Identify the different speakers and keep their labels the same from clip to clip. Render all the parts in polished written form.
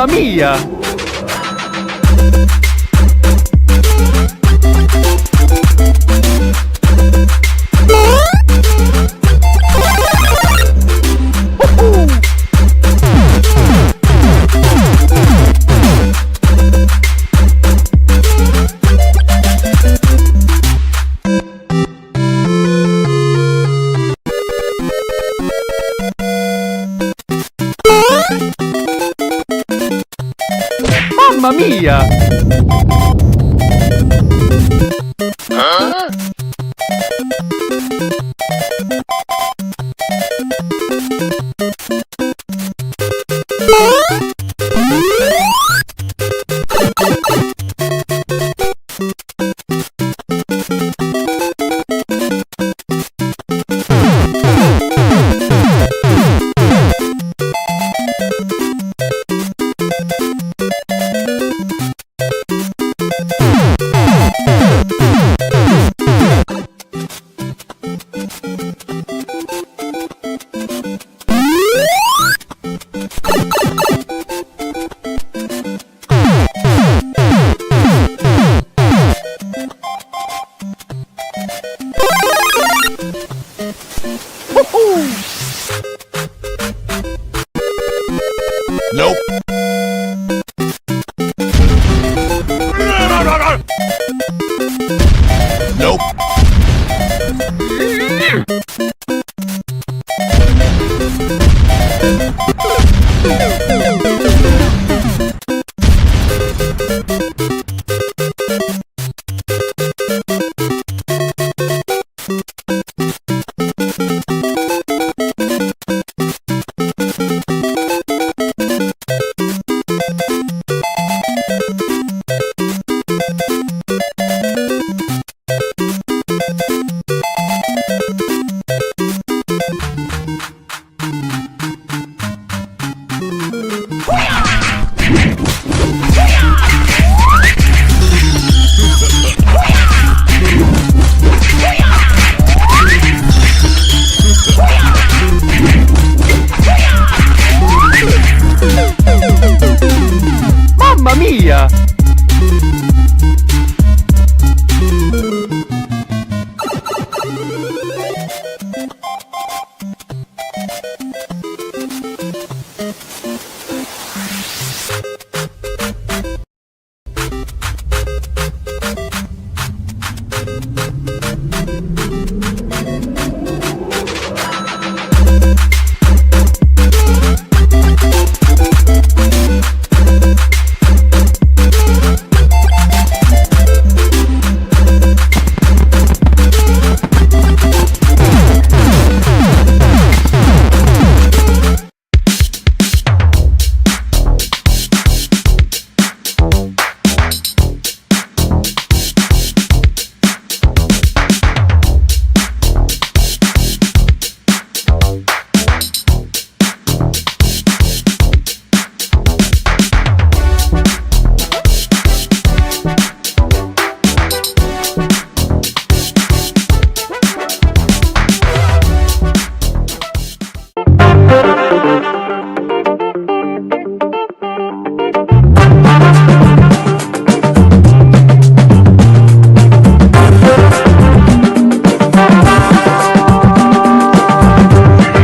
Speaker 1: Mamma mia! Mamma mia!
Speaker 2: Huh? Nope. Nope.
Speaker 1: Mamma mia!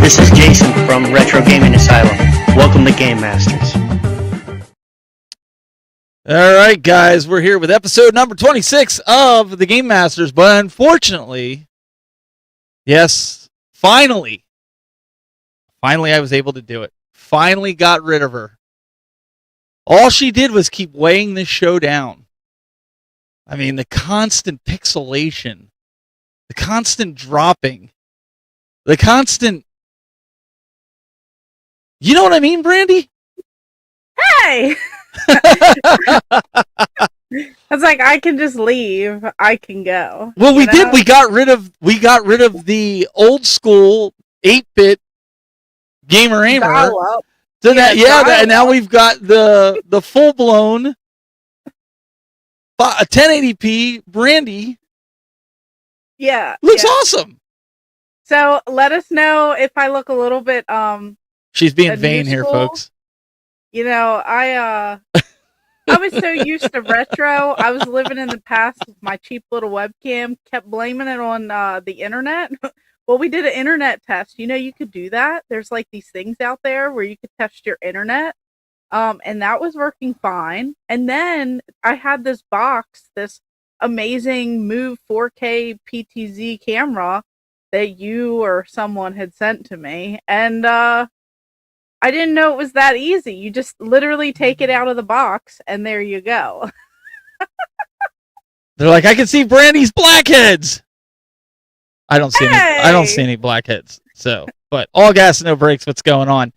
Speaker 3: This is Jason from Retro Gaming Asylum. Welcome to Game Masters.
Speaker 4: All right, guys, we're here with episode number 26 of the Game Masters, but unfortunately, yes, finally I was able to do it. Finally got rid of her. All she did was keep weighing this show down. I mean, the constant pixelation, the constant dropping, the constant... You know what I mean, Brandy?
Speaker 5: Hey! I was like, I can just leave. I can go.
Speaker 4: Well, we did. We got rid of the old school 8-bit gamer aimer.
Speaker 5: Dial-up.
Speaker 4: So and now we've got the full blown 1080p Brandy.
Speaker 5: Yeah,
Speaker 4: looks awesome.
Speaker 5: So let us know if I look a little bit
Speaker 4: She's being vain here, folks.
Speaker 5: I was so used to retro. I was living in the past with my cheap little webcam, kept blaming it on the internet. Well, we did an internet test. You could do that. There's like these things out there where you could test your internet. And that was working fine. And then I had this box, this amazing Move 4K PTZ camera that you or someone had sent to me. And I didn't know it was that easy. You just literally take it out of the box and there you go.
Speaker 4: They're like, I can see Brandy's blackheads. I don't see
Speaker 5: Hey!
Speaker 4: I don't see any blackheads. So, but all gas, no brakes. What's going on?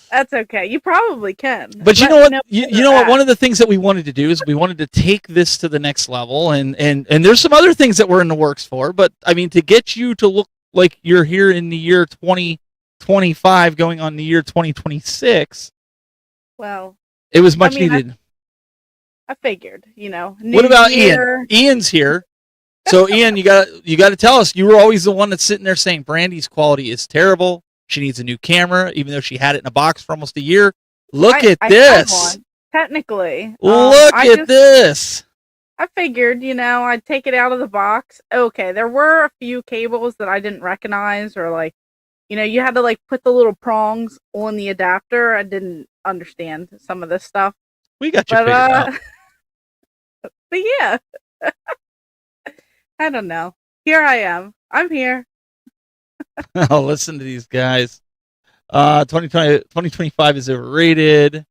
Speaker 5: That's okay. You probably can.
Speaker 4: But you know what? You know what? One of the things that we wanted to do is we wanted to take this to the next level, and there's some other things that we're in the works for. But I mean, to get you to look like you're here in the year 2025, going on the year 2026.
Speaker 5: Well,
Speaker 4: it was much needed.
Speaker 5: I figured,
Speaker 4: What about Ian? Ian's here. So Ian, you got to tell us. You were always the one that's sitting there saying Brandy's quality is terrible. She needs a new camera, even though she had it in a box for almost a year. Look at this.
Speaker 5: Had one, technically.
Speaker 4: Look at this.
Speaker 5: I figured, I'd take it out of the box. Okay, there were a few cables that I didn't recognize, or like, you had to like put the little prongs on the adapter. I didn't understand some of this stuff.
Speaker 4: We got you figured out.
Speaker 5: But yeah. I don't know. Here I am. I'm here.
Speaker 4: Oh, listen to these guys. 2025 is overrated.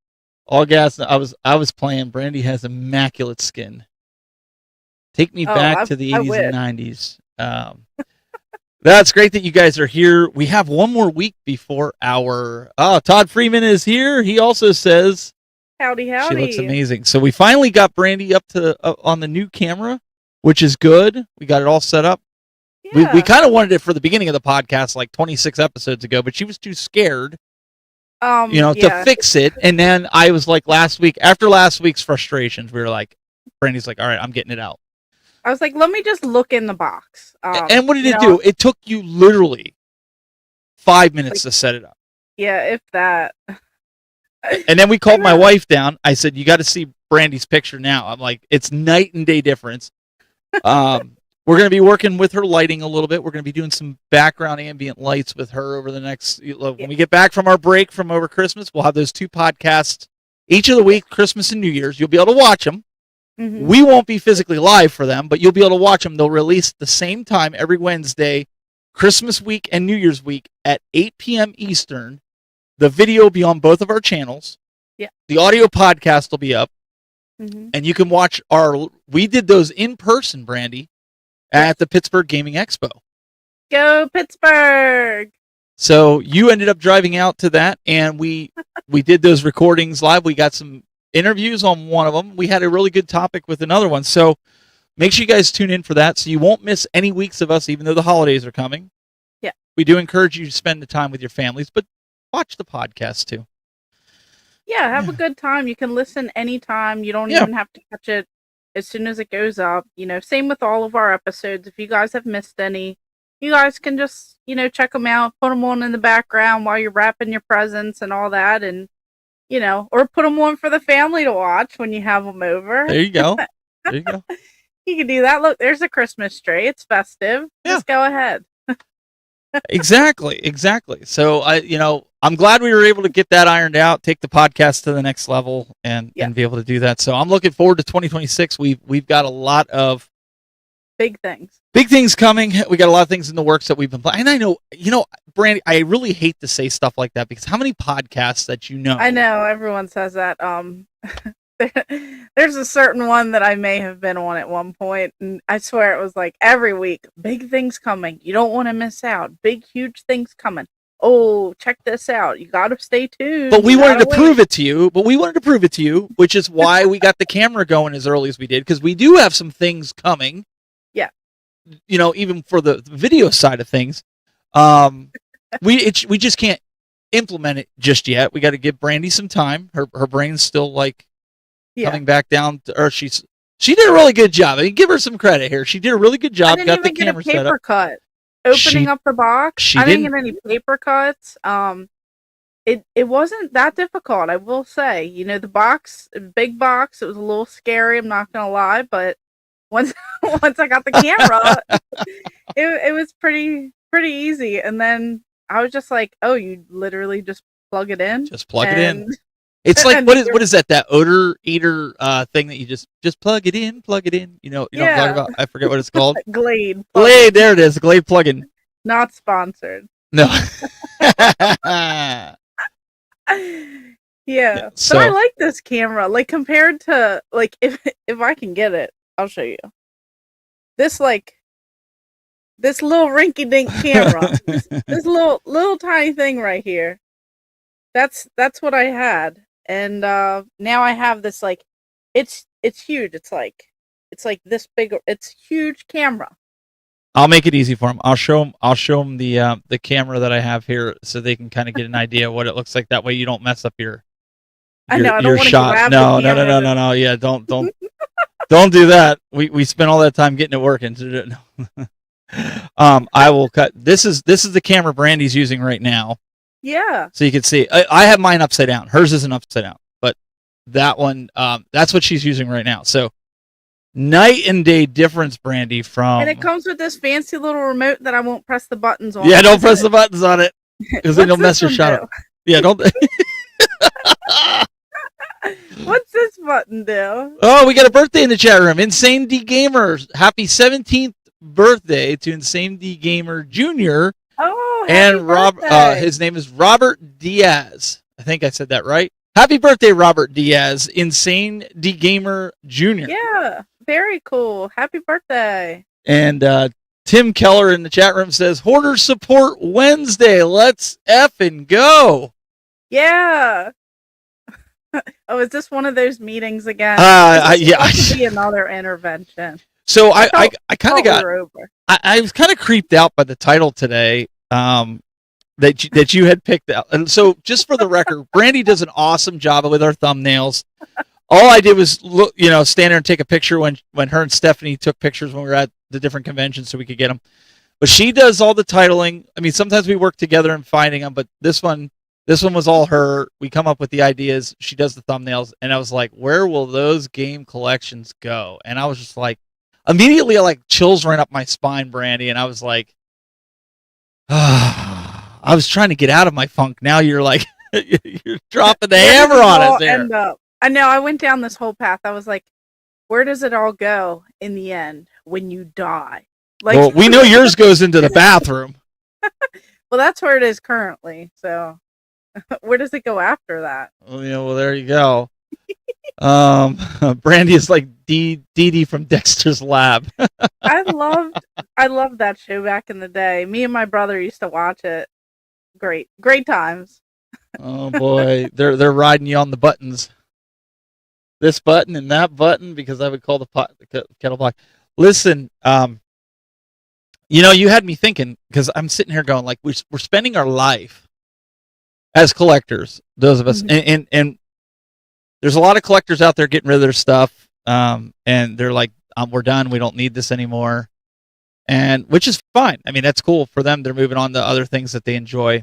Speaker 4: All gas. I was playing. Brandy has immaculate skin. Take me back to the 80s and 90s. That's great that you guys are here. We have one more week before our... Todd Freeman is here. He also says...
Speaker 5: Howdy, howdy.
Speaker 4: She looks amazing. So we finally got Brandy up to on the new camera, which is good. We got it all set up. Yeah. We kind of wanted it for the beginning of the podcast, like 26 episodes ago, but she was too scared, to fix it. And then I was like, after last week's frustrations, we were like, Brandy's like, all right, I'm getting it out.
Speaker 5: I was like, let me just look in the box.
Speaker 4: And what did it do? It took you literally 5 minutes to set it up.
Speaker 5: Yeah, if that.
Speaker 4: And then we called my wife down. I said, you got to see Brandy's picture now. I'm like, it's night and day difference. We're going to be working with her lighting a little bit. We're going to be doing some background ambient lights with her over the next... When we get back from our break from over Christmas, we'll have those two podcasts each of the week, Christmas and New Year's. You'll be able to watch them. Mm-hmm. We won't be physically live for them, but you'll be able to watch them. They'll release at the same time every Wednesday, Christmas week and New Year's week at 8 p.m. Eastern. The video will be on both of our channels.
Speaker 5: Yeah.
Speaker 4: The audio podcast will be up.
Speaker 5: Mm-hmm.
Speaker 4: And you can watch we did those in person, Brandy, at the Pittsburgh Gaming Expo.
Speaker 5: Go Pittsburgh!
Speaker 4: So you ended up driving out to that, and we did those recordings live. We got some interviews on one of them. We had a really good topic with another one. So make sure you guys tune in for that so you won't miss any weeks of us, even though the holidays are coming.
Speaker 5: Yeah.
Speaker 4: We do encourage you to spend the time with your families, but watch the podcast too.
Speaker 5: Yeah, have a good time. You can listen anytime. You don't even have to catch it as soon as it goes up. Same with all of our episodes. If you guys have missed any, you guys can just, check them out, put them on in the background while you're wrapping your presents and all that. And, or put them on for the family to watch when you have them over.
Speaker 4: There you go. There you go.
Speaker 5: You can do that. Look, there's a Christmas tree. It's festive.
Speaker 4: Yeah.
Speaker 5: Just go ahead.
Speaker 4: Exactly. So I'm glad we were able to get that ironed out, take the podcast to the next level, and be able to do that. So I'm looking forward to 2026. We've got a lot of
Speaker 5: big things
Speaker 4: coming. We got a lot of things in the works that we've been playing. And I know, Brandy, I really hate to say stuff like that because how many podcasts that
Speaker 5: I know everyone says that. There's a certain one that I may have been on at one point, and I swear it was like every week, big things coming. You don't want to miss out. Big, huge things coming. Oh, check this out. You got to stay tuned.
Speaker 4: But we wanted to prove it to you. Which is why we got the camera going as early as we did, because we do have some things coming.
Speaker 5: Yeah.
Speaker 4: Even for the video side of things. We just can't implement it just yet. We got to give Brandy some time. Her brain's still coming back down to earth. She did a really good job. I mean, give her some credit here. She did a really good job. Got the camera set up.
Speaker 5: Cut. Opening up the box. I didn't get any paper cuts. it wasn't that difficult, I will say. You know, the box, big box, it was a little scary, I'm not gonna lie, but once once I got the camera, it was pretty easy. And then I was just like, oh, you literally just plug it in.
Speaker 4: Just plug it in.
Speaker 5: And
Speaker 4: It's like
Speaker 5: and
Speaker 4: what is that odor eater thing that you just plug it in, you know what I'm talking
Speaker 5: yeah,
Speaker 4: about? I forget what it's called.
Speaker 5: Glade.
Speaker 4: Glade, there it is, Glade plugin.
Speaker 5: Not sponsored.
Speaker 4: No.
Speaker 5: Yeah.
Speaker 4: So
Speaker 5: But I like this camera. Like compared to like if I can get it, I'll show you. This this little rinky dink camera. This little tiny thing right here. That's what I had. And now I have this like it's huge. It's like this big, it's huge camera.
Speaker 4: I'll make it easy for them. I'll show them the camera that I have here so they can kind of get an idea of what it looks like. That way you don't mess up your
Speaker 5: I know I don't
Speaker 4: your
Speaker 5: want to
Speaker 4: shot.
Speaker 5: grab
Speaker 4: No,
Speaker 5: the
Speaker 4: no, no,
Speaker 5: camera.
Speaker 4: no, no, no. Yeah, don't don't do that. We spent all that time getting it working to do it. I will cut. This is the camera Brandy's using right now.
Speaker 5: Yeah.
Speaker 4: So you can see. I have mine upside down. Hers isn't upside down, but that one, that's what she's using right now. So night and day difference, Brandy. From
Speaker 5: And it comes with this fancy little remote that I won't press the buttons on.
Speaker 4: yeah, don't press the buttons on it because then you'll mess your
Speaker 5: one
Speaker 4: shot
Speaker 5: do?
Speaker 4: up. Yeah, don't.
Speaker 5: What's this button do?
Speaker 4: Oh, we got a birthday in the chat room. Insane D Gamer. Happy 17th birthday to Insane D Gamer Jr.
Speaker 5: Oh, happy
Speaker 4: And Rob,
Speaker 5: birthday.
Speaker 4: his name is Robert Diaz. I think I said that right. Happy birthday, Robert Diaz, Insane D Gamer Jr.
Speaker 5: Yeah, very cool. Happy birthday.
Speaker 4: And Tim Keller in the chat room says, Hoarder Support Wednesday. Let's effing go.
Speaker 5: Yeah. Oh, is this one of those meetings again?
Speaker 4: Yeah.
Speaker 5: This be another intervention.
Speaker 4: So I kind of got,
Speaker 5: We're over.
Speaker 4: I was kind of creeped out by the title today. That you had picked out. And so just for the record, Brandy does an awesome job with our thumbnails. All I did was look, stand there and take a picture when her and Stephanie took pictures when we were at the different conventions so we could get them. But she does all the titling. I mean, sometimes we work together in finding them, but this one was all her. We come up with the ideas. She does the thumbnails. And I was like, where will those game collections go? And I was just like, immediately, like chills ran up my spine, Brandy. And I was like, I was trying to get out of my funk. Now you're like, you're dropping the hammer on us there.
Speaker 5: End up? I know. I went down this whole path. I was like, where does it all go in the end when you die? Like,
Speaker 4: well, we know yours goes into the bathroom.
Speaker 5: Well, that's where it is currently. So, where does it go after that?
Speaker 4: Oh, yeah. Well, there you go. Brandy is like Dee Dee from Dexter's Lab.
Speaker 5: I loved that show back in the day. Me and my brother used to watch it. Great times.
Speaker 4: Oh boy, they're riding you on the buttons. This button and that button because I would call the kettle black. Listen, you had me thinking because I'm sitting here going like we're spending our life as collectors, those of us, and there's a lot of collectors out there getting rid of their stuff, and they're like, we're done, we don't need this anymore, and which is fine. I mean, that's cool for them. They're moving on to other things that they enjoy.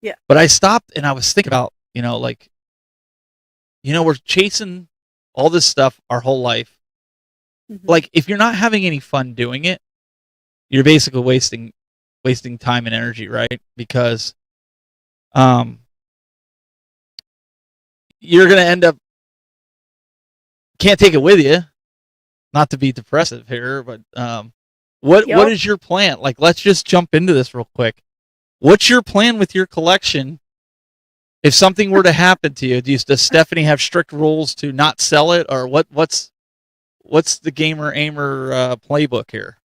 Speaker 5: Yeah.
Speaker 4: But I stopped and I was thinking about, we're chasing all this stuff our whole life.
Speaker 5: Mm-hmm.
Speaker 4: Like, if you're not having any fun doing it, you're basically wasting time and energy, right? Because you're going to end up can't take it with you. Not to be depressive here, but what is your plan? Like, let's just jump into this real quick. What's your plan with your collection? If something were to happen to you, does Stephanie have strict rules to not sell it, or what's the gamer aimer playbook here?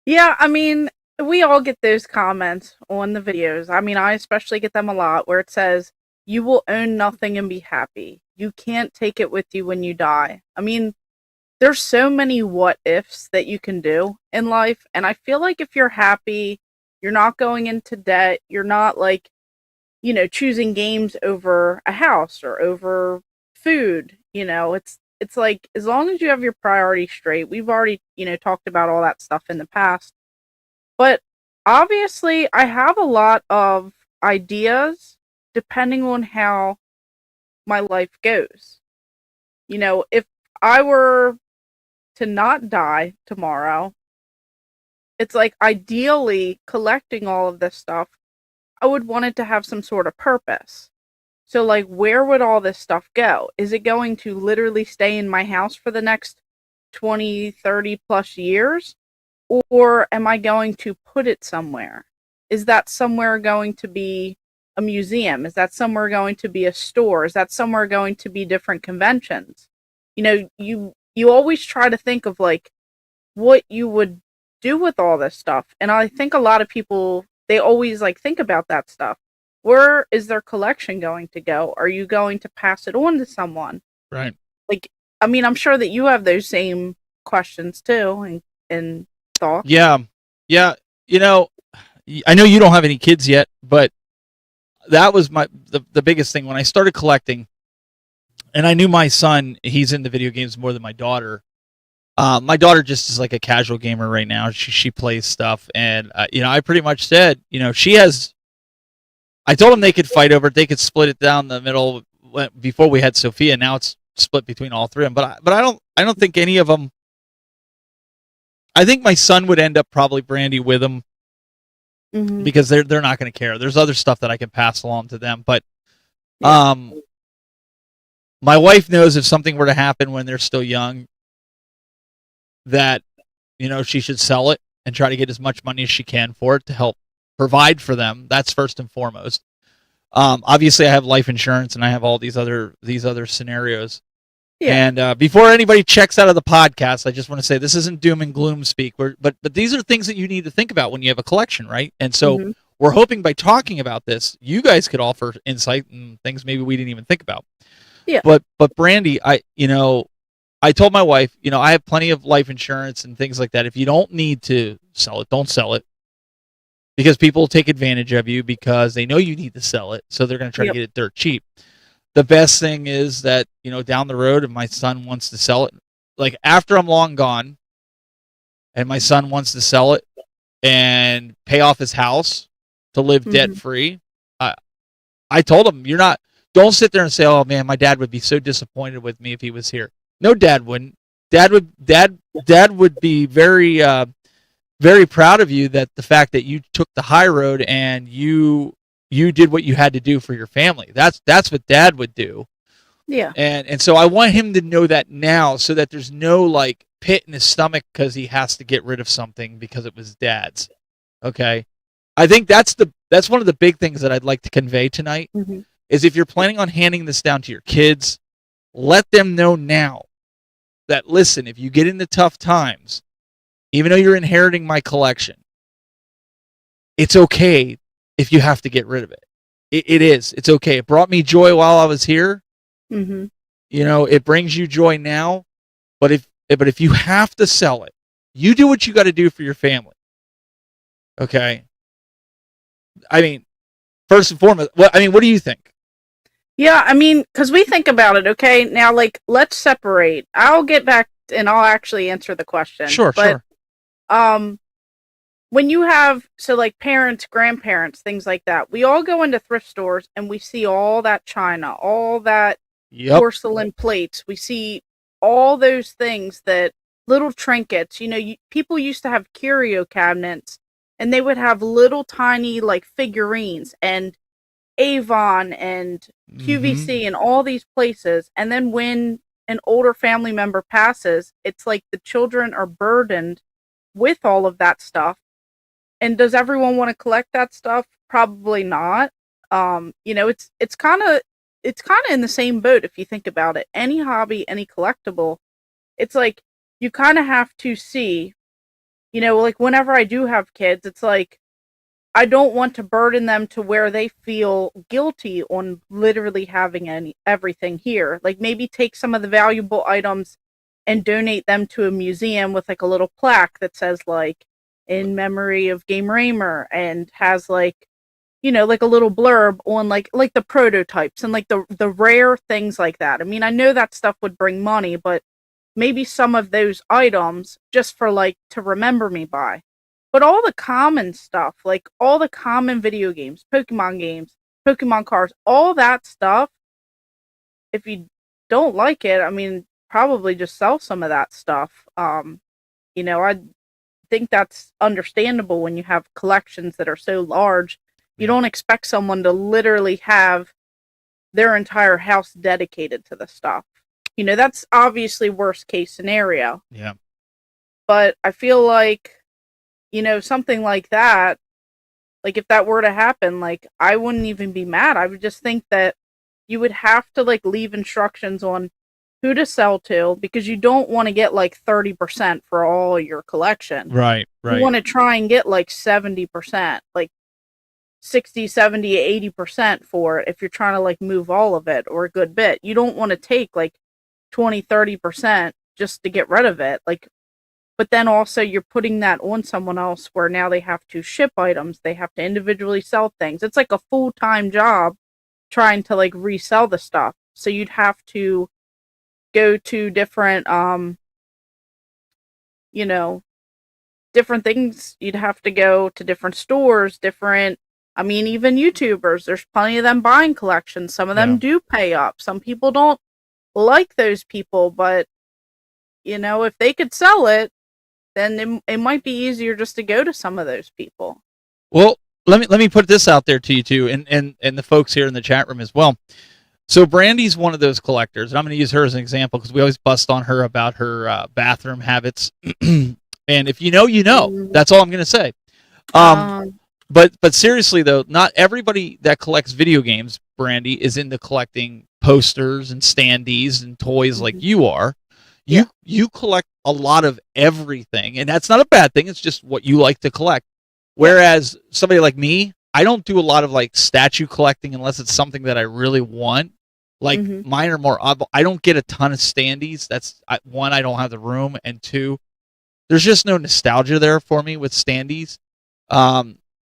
Speaker 5: Yeah, I mean, we all get those comments on the videos. I mean, I especially get them a lot where it says, you will own nothing and be happy. You can't take it with you when you die. I mean, there's so many what ifs that you can do in life. And I feel like if you're happy, you're not going into debt, you're not like, choosing games over a house or over food. It's like, as long as you have your priorities straight, we've already, talked about all that stuff in the past. But obviously I have a lot of ideas depending on how my life goes. You know, if I were to not die tomorrow, it's like ideally collecting all of this stuff, I would want it to have some sort of purpose. So, like, where would all this stuff go? Is it going to literally stay in my house for the next 20, 30 plus years? Or am I going to put it somewhere? Is that somewhere going to be a museum? Is that somewhere going to be a store? Is that somewhere going to be different conventions? You know, you always try to think of like what you would do with all this stuff. And I think a lot of people, they always like think about that stuff. Where is their collection going to go? Are you going to pass it on to someone?
Speaker 4: Right.
Speaker 5: Like, I mean, I'm sure that you have those same questions too and thoughts.
Speaker 4: Yeah. Yeah. You know, I know you don't have any kids yet, but that was the biggest thing when I started collecting. And I knew my son, he's into video games more than my daughter. My daughter just is like a casual gamer right now. She plays stuff. And, you know, I pretty much said, you know, I told them they could fight over it. They could split it down the middle before we had Sophia. Now it's split between all three of them. But I don't think any of them. I think my son would end up probably Brandy with them because they're not going to care. There's other stuff that I can pass along to them. But my wife knows if something were to happen when they're still young, that, you know, she should sell it and try to get as much money as she can for it to help provide for them. That's first and foremost. Obviously I have life insurance and I have all these other scenarios. Yeah. And before anybody checks out of the podcast, I just want to say this isn't doom and gloom speak. But these are things that you need to think about when you have a collection, right? And so we're hoping by talking about this, you guys could offer insight and things maybe we didn't even think about.
Speaker 5: Yeah.
Speaker 4: But Brandy, I told my wife, you know, I have plenty of life insurance and things like that. If you don't need to sell it, don't sell it. Because people will take advantage of you because they know you need to sell it. So they're going to try to get it dirt cheap. The best thing is that, you know, down the road, if my son wants to sell it, like after I'm long gone and my son wants to sell it and pay off his house to live debt free, I told him, don't sit there and say, oh man, my dad would be so disappointed with me if he was here. No, dad wouldn't. Dad would be very, very proud of you, that the fact that you took the high road and you did what you had to do for your family. That's what dad would do.
Speaker 5: Yeah.
Speaker 4: And so I want him to know that now, so that there's no like pit in his stomach because he has to get rid of something because it was dad's. Okay. I think that's one of the big things that I'd like to convey tonight is if you're planning on handing this down to your kids, let them know now that, listen, if you get into tough times, even though you're inheriting my collection, it's okay if you have to get rid of it. It is. It's okay. It brought me joy while I was here. You know, it brings you joy now. But if you have to sell it, you do what you got to do for your family. Okay. I mean, first and foremost, what do you think?
Speaker 5: Yeah, I mean, because we think about it, okay? Now, like, let's separate. I'll get back and I'll actually answer the question.
Speaker 4: Sure.
Speaker 5: When you have, so like parents, grandparents, things like that, we all go into thrift stores and we see all that china, all that porcelain plates. We see all those things, that little trinkets. You know, people used to have curio cabinets and they would have little tiny like figurines and Avon and QVC and all these places. And then when an older family member passes, it's like the children are burdened with all of that stuff. And does everyone want to collect that stuff? Probably not. You know, it's kind of in the same boat if you think about it. Any hobby, any collectible, it's like you kind of have to see, you know, like whenever I do have kids, it's like I don't want to burden them to where they feel guilty on literally having everything here. Like maybe take some of the valuable items and donate them to a museum with like a little plaque that says like, in memory of Game Raymer, and has like, you know, like a little blurb on like the prototypes and like the rare things like that. I mean, I know that stuff would bring money, but maybe some of those items just for like to remember me by. But all the common stuff, like all the common video games, Pokemon games, Pokemon cards, all that stuff. If you don't like it, I mean, probably just sell some of that stuff. I think that's understandable when you have collections that are so large. You don't expect someone to literally have their entire house dedicated to the stuff. That's obviously worst case scenario.
Speaker 4: Yeah.
Speaker 5: But I feel like, something like that, like if that were to happen, like I wouldn't even be mad. I would just think that you would have to like leave instructions on who to sell to, because you don't want to get like 30% for all your collection.
Speaker 4: Right.
Speaker 5: You want to try and get like 70%, like 60, 70, 80% for it if you're trying to like move all of it or a good bit. You don't want to take like 20, 30% just to get rid of it. Like, but then also you're putting that on someone else where now they have to ship items, they have to individually sell things. It's like a full-time job trying to like resell the stuff. So you'd have to go to different different things. You'd have to go to different stores, even YouTubers, there's plenty of them buying collections. Some of them do pay up. Some people don't like those people, but if they could sell it, then it might be easier just to go to some of those people.
Speaker 4: Well, let me put this out there to you too, and the folks here in the chat room as well. So Brandy's one of those collectors, and I'm going to use her as an example because we always bust on her about her bathroom habits. And if you know, you know. That's all I'm going to say. But seriously though, not everybody that collects video games, Brandy, is into collecting posters and standees and toys like you are. You collect a lot of everything, and that's not a bad thing. It's just what you like to collect. Whereas somebody like me, I don't do a lot of like statue collecting unless it's something that I really want. Like mine are more oddball. I don't get a ton of standees. That's one, I don't have the room, and two, there's just no nostalgia there for me with standees.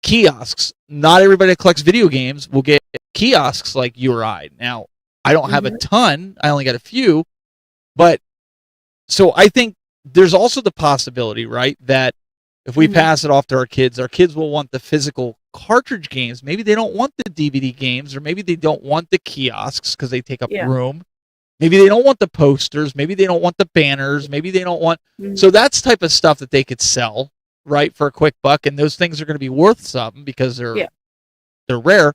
Speaker 4: Kiosks. Not everybody that collects video games will get kiosks like you or I. Now, I don't have a ton. I only got a few. But so I think there's also the possibility, right, that if we pass it off to our kids will want the physical cartridge games. Maybe they don't want the DVD games, or maybe they don't want the kiosks because they take up room. Maybe they don't want the posters. Maybe they don't want the banners. Maybe they don't want... So that's type of stuff that they could sell, right, for a quick buck, and those things are going to be worth something because they're rare.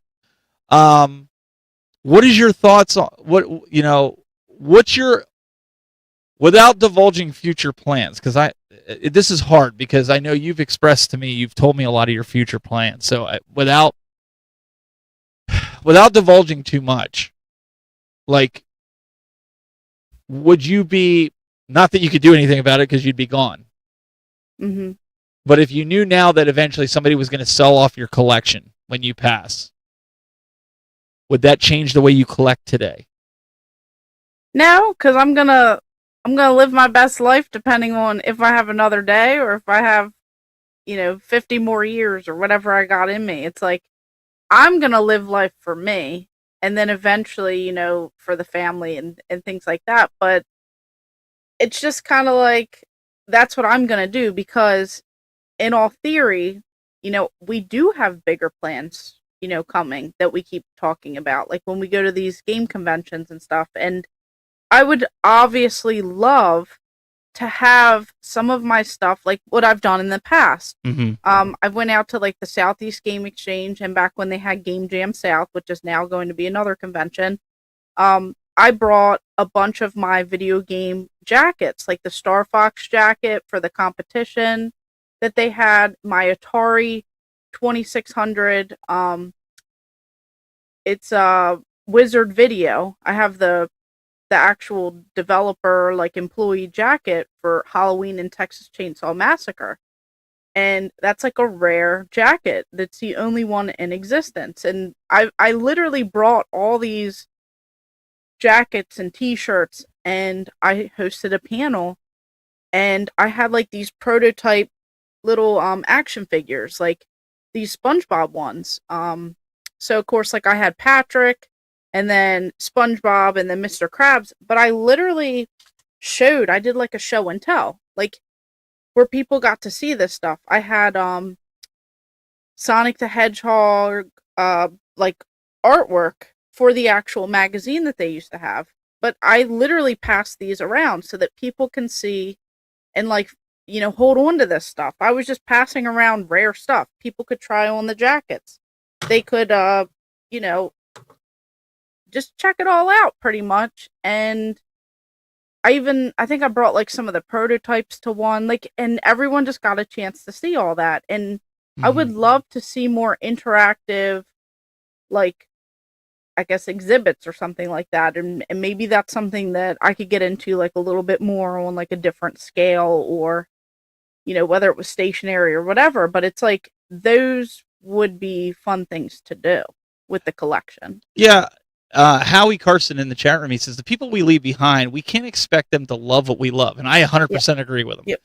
Speaker 4: What is your thoughts on what's your, without divulging future plans, because this is hard because I know you've expressed to me, you've told me a lot of your future plans. So without divulging too much, like, would you be, not that you could do anything about it because you'd be gone. But if you knew now that eventually somebody was going to sell off your collection when you pass, would that change the way you collect today?
Speaker 5: No, because I'm gonna live my best life depending on if I have another day or if I have, 50 more years or whatever I got in me. It's like, I'm gonna live life for me, and then eventually, for the family and things like that. But it's just kind of like, that's what I'm gonna do, because in all theory, we do have bigger plans, coming that we keep talking about. Like when we go to these game conventions and stuff. And I would obviously love to have some of my stuff, like what I've done in the past. I went out to like the Southeast Game Exchange, and back when they had Game Jam South, which is now going to be another convention, I brought a bunch of my video game jackets, like the Star Fox jacket for the competition that they had, my Atari 2600. It's a Wizard Video. I have the actual developer, like, employee jacket for Halloween and Texas Chainsaw Massacre. And that's like a rare jacket. That's the only one in existence. And I literally brought all these jackets and t-shirts, and I hosted a panel, and I had like these prototype little action figures, like these SpongeBob ones. So of course, like, I had Patrick, and then SpongeBob, and then Mr. Krabs, but I literally I did like a show and tell, like, where people got to see this stuff. I had Sonic the Hedgehog, like artwork for the actual magazine that they used to have. But I literally pass these around so that people can see and like, hold on to this stuff. I was just passing around rare stuff. People could try on the jackets. They could you know, just check it all out pretty much. And I think I brought like some of the prototypes to one, like, and everyone just got a chance to see all that. And I would love to see more interactive, like, I guess exhibits or something like that. And maybe that's something that I could get into like a little bit more on like a different scale, or, whether it was stationary or whatever. But it's like those would be fun things to do with the collection.
Speaker 4: Yeah. Howie Carson in the chat room, he says, the people we leave behind, we can't expect them to love what we love. And I 100% agree with him.
Speaker 5: Yep.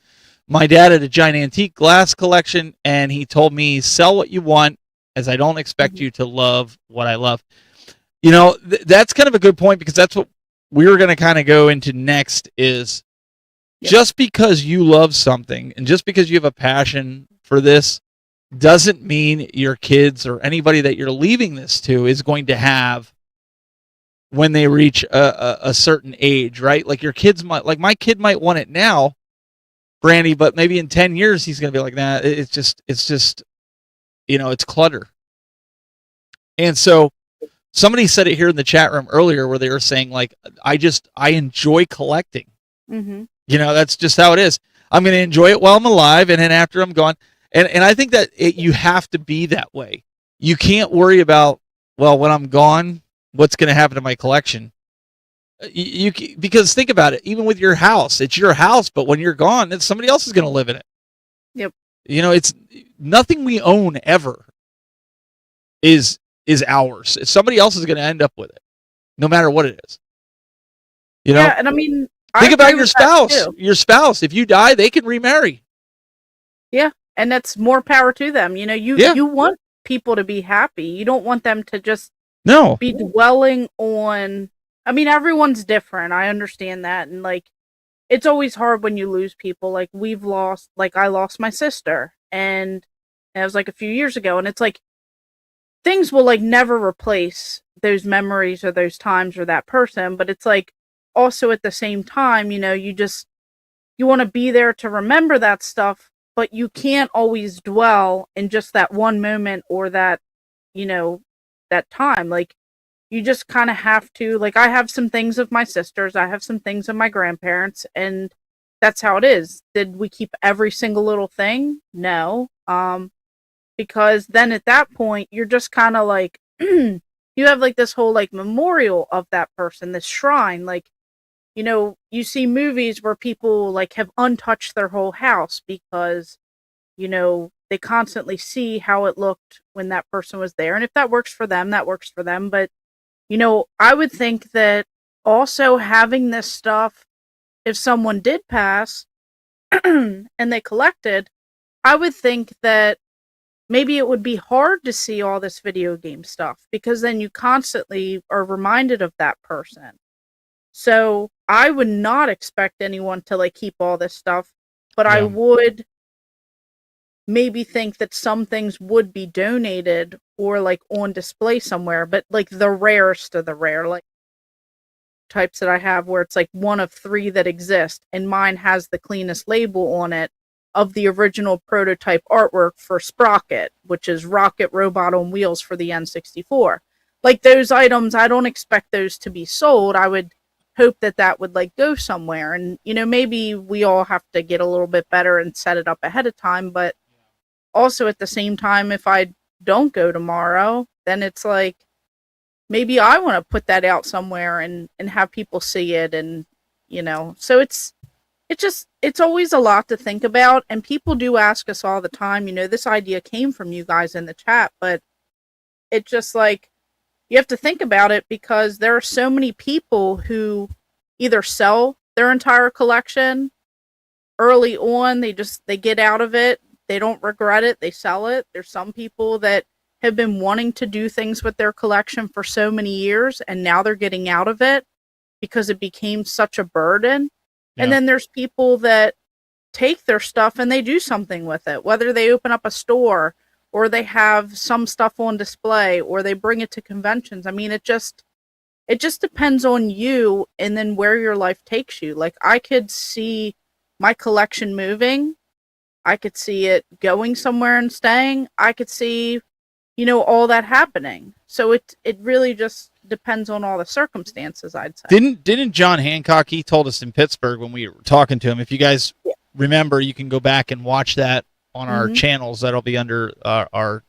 Speaker 4: My dad had a giant antique glass collection, and he told me, sell what you want, as I don't expect you to love what I love. That's kind of a good point, because that's what we were going to kind of go into next is just because you love something and just because you have a passion for this doesn't mean your kids or anybody that you're leaving this to is going to have when they reach a certain age, right? Like your kids might, like my kid might want it now, Brandy, but maybe in 10 years he's going to be like, nah, it's just, it's clutter. And so somebody said it here in the chat room earlier where they were saying like, I enjoy collecting.
Speaker 5: Mm-hmm.
Speaker 4: That's just how it is. I'm going to enjoy it while I'm alive, and then after I'm gone. And I think that you have to be that way. You can't worry about, well, when I'm gone, what's going to happen to my collection? Because think about it, even with your house, it's your house, but when you're gone, then somebody else is going to live in it.
Speaker 5: Yep.
Speaker 4: It's nothing we own ever is ours. Somebody else is going to end up with it, no matter what it is.
Speaker 5: Yeah, and I mean,
Speaker 4: think about your spouse. Your spouse, if you die, they can remarry. Yeah.
Speaker 5: And that's more power to them. You want people to be happy. You don't want them to just be dwelling on. I mean, everyone's different. I understand that. And like, it's always hard when you lose people. Like I lost my sister, and it was like a few years ago. And it's like, things will like never replace those memories or those times or that person. But it's like, also at the same time, you want to be there to remember that stuff. But you can't always dwell in just that one moment or that, that time. Like, you just kind of have to, like, I have some things of my sisters, I have some things of my grandparents, and that's how it is. Did we keep every single little thing? No. Because then at that point, you're just kind of like, you have like this whole like memorial of that person, this shrine, like, you see movies where people like have untouched their whole house because, they constantly see how it looked when that person was there. And if that works for them, that works for them. But, I would think that also having this stuff, if someone did pass and they collected, I would think that maybe it would be hard to see all this video game stuff, because then you constantly are reminded of that person. So I would not expect anyone to like keep all this stuff, but I would maybe think that some things would be donated or like on display somewhere, but like the rarest of the rare, like types that I have where it's like one of 3 that exist, and mine has the cleanest label on it of the original prototype artwork for Sprocket, which is Rocket Robot on Wheels for the N64. Like those items, I don't expect those to be sold. I would hope that would like go somewhere, and maybe we all have to get a little bit better and set it up ahead of time. But also at the same time, if I don't go tomorrow, then it's like maybe I want to put that out somewhere and have people see it. And so it's always a lot to think about. And people do ask us all the time, this idea came from you guys in the chat, but it's just like, you have to think about it, because there are so many people who either sell their entire collection early on, they get out of it, they don't regret it, they sell it. There's some people that have been wanting to do things with their collection for so many years, and now they're getting out of it because it became such a burden. Yeah. And then there's people that take their stuff and they do something with it, whether they open up a store or they have some stuff on display, or they bring it to conventions. I mean, it just depends on you and then where your life takes you. Like, I could see my collection moving. I could see it going somewhere and staying. I could see, all that happening. So it really just depends on all the circumstances, I'd say.
Speaker 4: Didn't John Hancock, he told us in Pittsburgh when we were talking to him, if you guys remember, you can go back and watch that on our channels. That'll be under our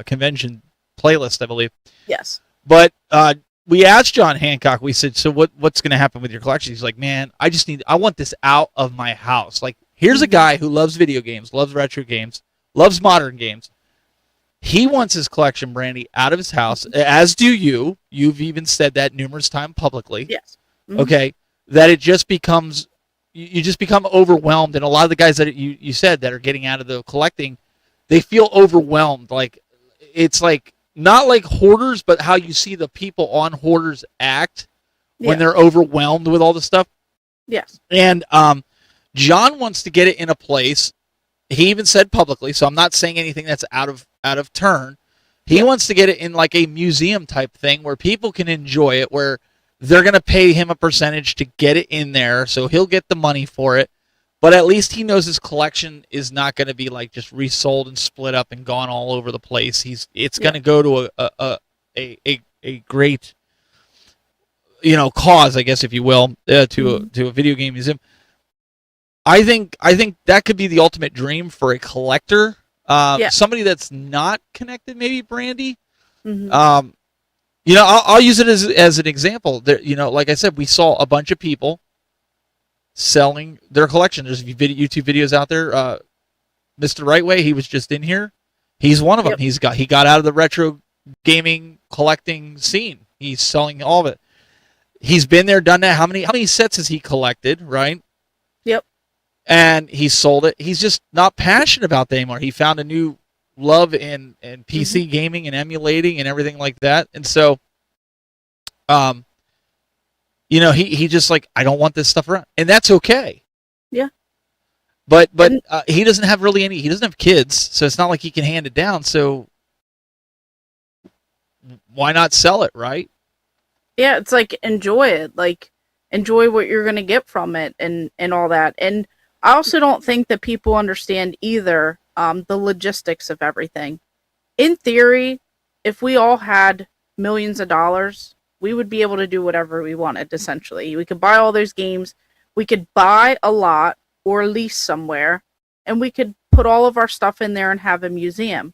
Speaker 4: convention playlist, I believe.
Speaker 5: Yes.
Speaker 4: But we asked John Hancock, we said, so what's going to happen with your collection? He's like, man, I want this out of my house. Like, here's a guy who loves video games, loves retro games, loves modern games. He wants his collection, Brandy, out of his house, as do you. You've even said that numerous times publicly.
Speaker 5: Yes.
Speaker 4: Okay, that it just becomes, you just become overwhelmed. And a lot of the guys that you said that are getting out of the collecting, they feel overwhelmed. Like, it's like, not like hoarders, but how you see the people on hoarders act when they're overwhelmed with all the stuff.
Speaker 5: Yes.
Speaker 4: And John wants to get it in a place. He even said publicly, so I'm not saying anything that's out of turn. He wants to get it in like a museum type thing where people can enjoy it, where they're going to pay him a percentage to get it in there, so he'll get the money for it. But at least he knows his collection is not going to be like just resold and split up and gone all over the place. It's going to go to a great, cause, I guess, if you will, to a video game museum. I think that could be the ultimate dream for a collector, somebody that's not connected, maybe Brandy. I'll use it as an example. There, like I said, we saw a bunch of people selling their collection. There's YouTube videos out there. Mr. Rightway, he was just in here. He's one of them. He got out of the retro gaming collecting scene. He's selling all of it. He's been there, done that. How many sets has he collected, right?
Speaker 5: Yep.
Speaker 4: And he sold it. He's just not passionate about that anymore. He found a new love in PC gaming and emulating and everything like that. And so he just like, I don't want this stuff around, and that's okay. Yeah. But he doesn't have he doesn't have kids, so it's not like he can hand it down. So why not sell it, right?
Speaker 5: Yeah, it's like, enjoy it. Like, enjoy what you're going to get from it and all that. And I also don't think that people understand either the logistics of everything. In theory, if we all had millions of dollars, we would be able to do whatever we wanted, essentially. We could buy all those games. We could buy a lot or lease somewhere, and we could put all of our stuff in there and have a museum.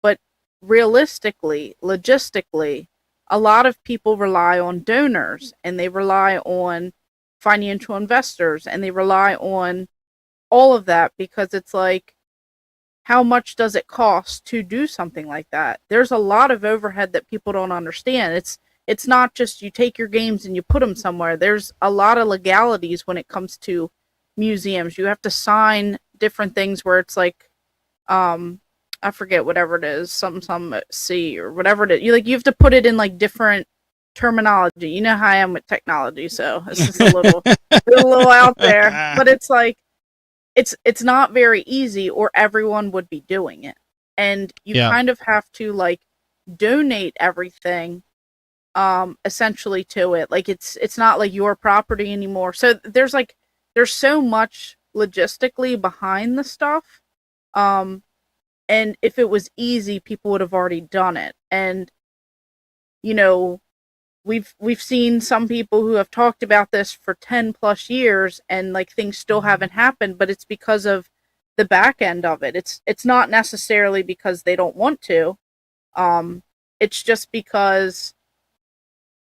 Speaker 5: But realistically, logistically, a lot of people rely on donors, and they rely on financial investors, and they rely on all of that, because it's like, how much does it cost to do something like that? There's a lot of overhead that people don't understand. It's not just you take your games and you put them somewhere. There's a lot of legalities when it comes to museums. You have to sign different things where it's like, I forget whatever it is, some C or whatever it is. You have to put it in like different terminology. You know how I am with technology, so it's just a little out there. But it's like, it's not very easy, or everyone would be doing it. And you kind of have to like donate everything essentially to it. Like, it's not like your property anymore. So there's so much logistically behind the stuff. And if it was easy, people would have already done it. And we've seen some people who have talked about this for 10 plus years, and like, things still haven't happened, but it's because of the back end of it. It's not necessarily because they don't want to. It's just because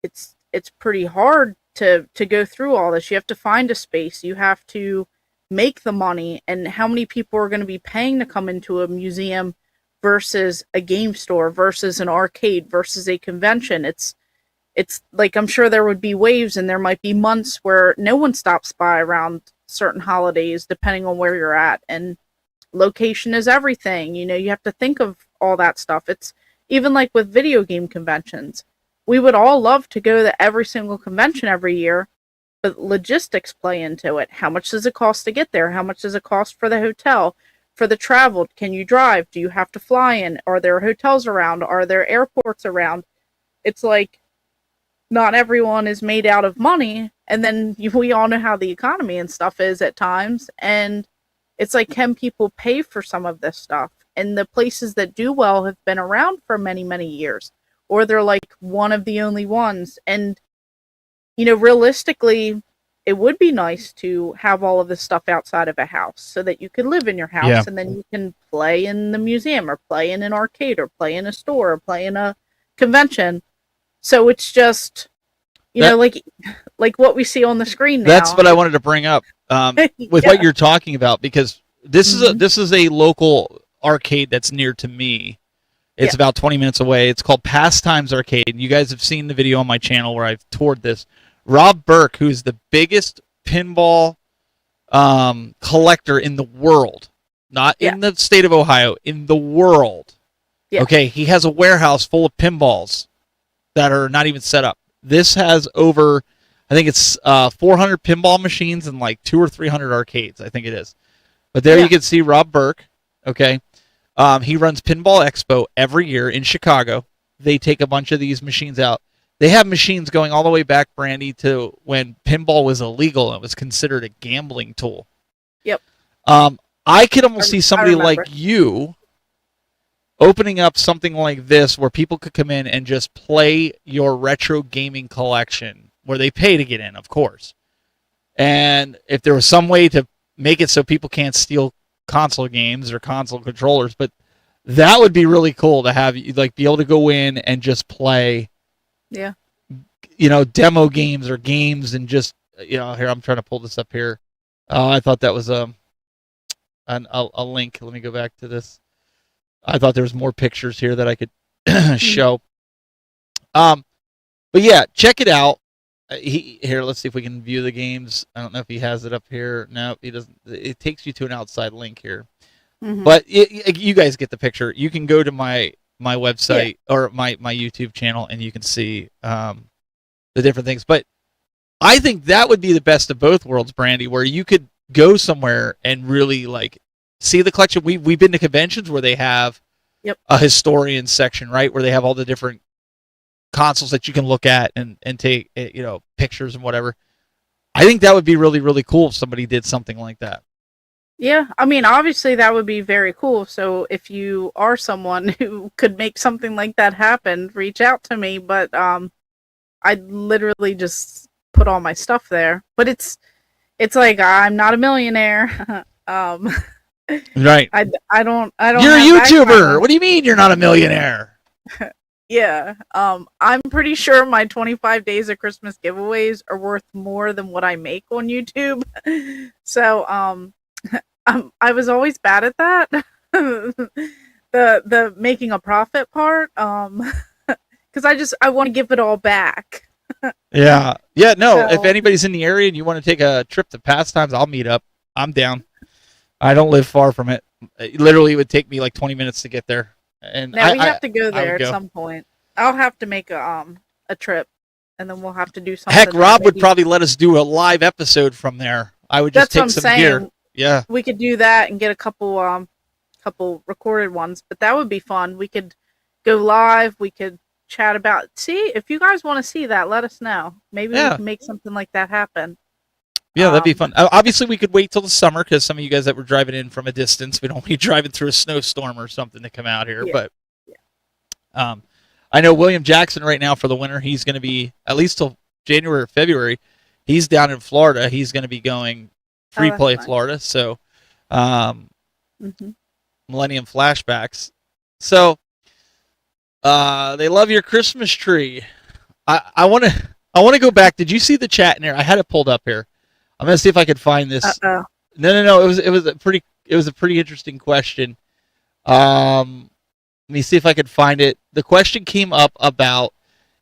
Speaker 5: it's pretty hard to go through all this. You have to find a space. You have to make the money, and how many people are going to be paying to come into a museum versus a game store versus an arcade versus a convention. It's like, I'm sure there would be waves, and there might be months where no one stops by around certain holidays, depending on where you're at. And location is everything. You have to think of all that stuff. It's even like with video game conventions. We would all love to go to every single convention every year, but logistics play into it. How much does it cost to get there? How much does it cost for the hotel, for the travel, can you drive? Do you have to fly in? Are there hotels around? Are there airports around? It's like not everyone is made out of money, and then we all know how the economy and stuff is at times, and it's like, can people pay for some of this stuff? And the places that do well have been around for many, many years, or they're like one of the only ones. And realistically, it would be nice to have all of this stuff outside of a house so that you could live in your house.
Speaker 4: Yeah.
Speaker 5: And then you can play in the museum, or play in an arcade, or play in a store, or play in a convention. So it's just, like what we see on the screen now.
Speaker 4: That's what I wanted to bring up with what you're talking about, because this is a local arcade that's near to me. It's about 20 minutes away. It's called Pastimes Arcade. You guys have seen the video on my channel where I've toured this. Rob Burke, who's the biggest pinball collector in the world, not in the state of Ohio, in the world. Yeah. Okay, he has a warehouse full of pinballs that are not even set up. This has over, I think it's 400 pinball machines and like 200 or 300 arcades, I think it is. But there you can see Rob Burke, okay? He runs Pinball Expo every year in Chicago. They take a bunch of these machines out. They have machines going all the way back, Brandy, to when pinball was illegal and it was considered a gambling tool. Yep. I could almost see somebody like you opening up something like this where people could come in and just play your retro gaming collection, where they pay to get in, of course. And if there was some way to make it so people can't steal console games or console controllers, but that would be really cool to have you be able to go in and just play demo games or games, and just here, I'm trying to pull this up here. I thought that was a link. Let me go back to this. I thought there was more pictures here that I could show. But yeah, check it out. Here, let's see if we can view the games. I don't know if he has it up here. No, he doesn't. It takes you to an outside link here. Mm-hmm. But you guys get the picture. You can go to my website or my YouTube channel, and you can see the different things. But I think that would be the best of both worlds, Brandy, where you could go somewhere and really see the collection. We've been to conventions where they have a historian section, right, where they have all the different consoles that you can look at and take pictures and whatever. I think that would be really, really cool if somebody did something like that.
Speaker 5: Yeah, I mean, obviously that would be very cool. So if you are someone who could make something like that happen, reach out to me. But I'd literally just put all my stuff there. But it's like, I'm not a millionaire.
Speaker 4: Right.
Speaker 5: I don't.
Speaker 4: You're a YouTuber. What do you mean you're not a millionaire?
Speaker 5: Yeah. I'm pretty sure my 25 days of Christmas giveaways are worth more than what I make on YouTube. So I was always bad at that. the making a profit part. Because I want to give it all back.
Speaker 4: Yeah. No. So, if anybody's in the area and you want to take a trip to Pastimes, I'll meet up. I'm down. I don't live far from it. Literally, it would take me like 20 minutes to get there. And
Speaker 5: now we have to go there at some point. I'll have to make a trip, and then we'll have to do something.
Speaker 4: Heck, Rob would probably let us do a live episode from there. I would just take some gear. Yeah,
Speaker 5: we could do that and get a couple recorded ones. But that would be fun. We could go live. We could chat about. See, if you guys want to see that, let us know. Maybe we can make something like that happen.
Speaker 4: Yeah, that'd be fun. Obviously, we could wait till the summer, because some of you guys that were driving in from a distance, we don't be driving through a snowstorm or something to come out here. Yeah. But I know William Jackson right now for the winter, he's going to be, at least till January or February, he's down in Florida. He's going to be going free play Florida. So Millennium Flashbacks. So they love your Christmas tree. I want to go back. Did you see the chat in there? I had it pulled up here. I'm gonna see if I could find this.
Speaker 5: Uh-oh.
Speaker 4: No. It was a pretty interesting question. Let me see if I could find it. The question came up about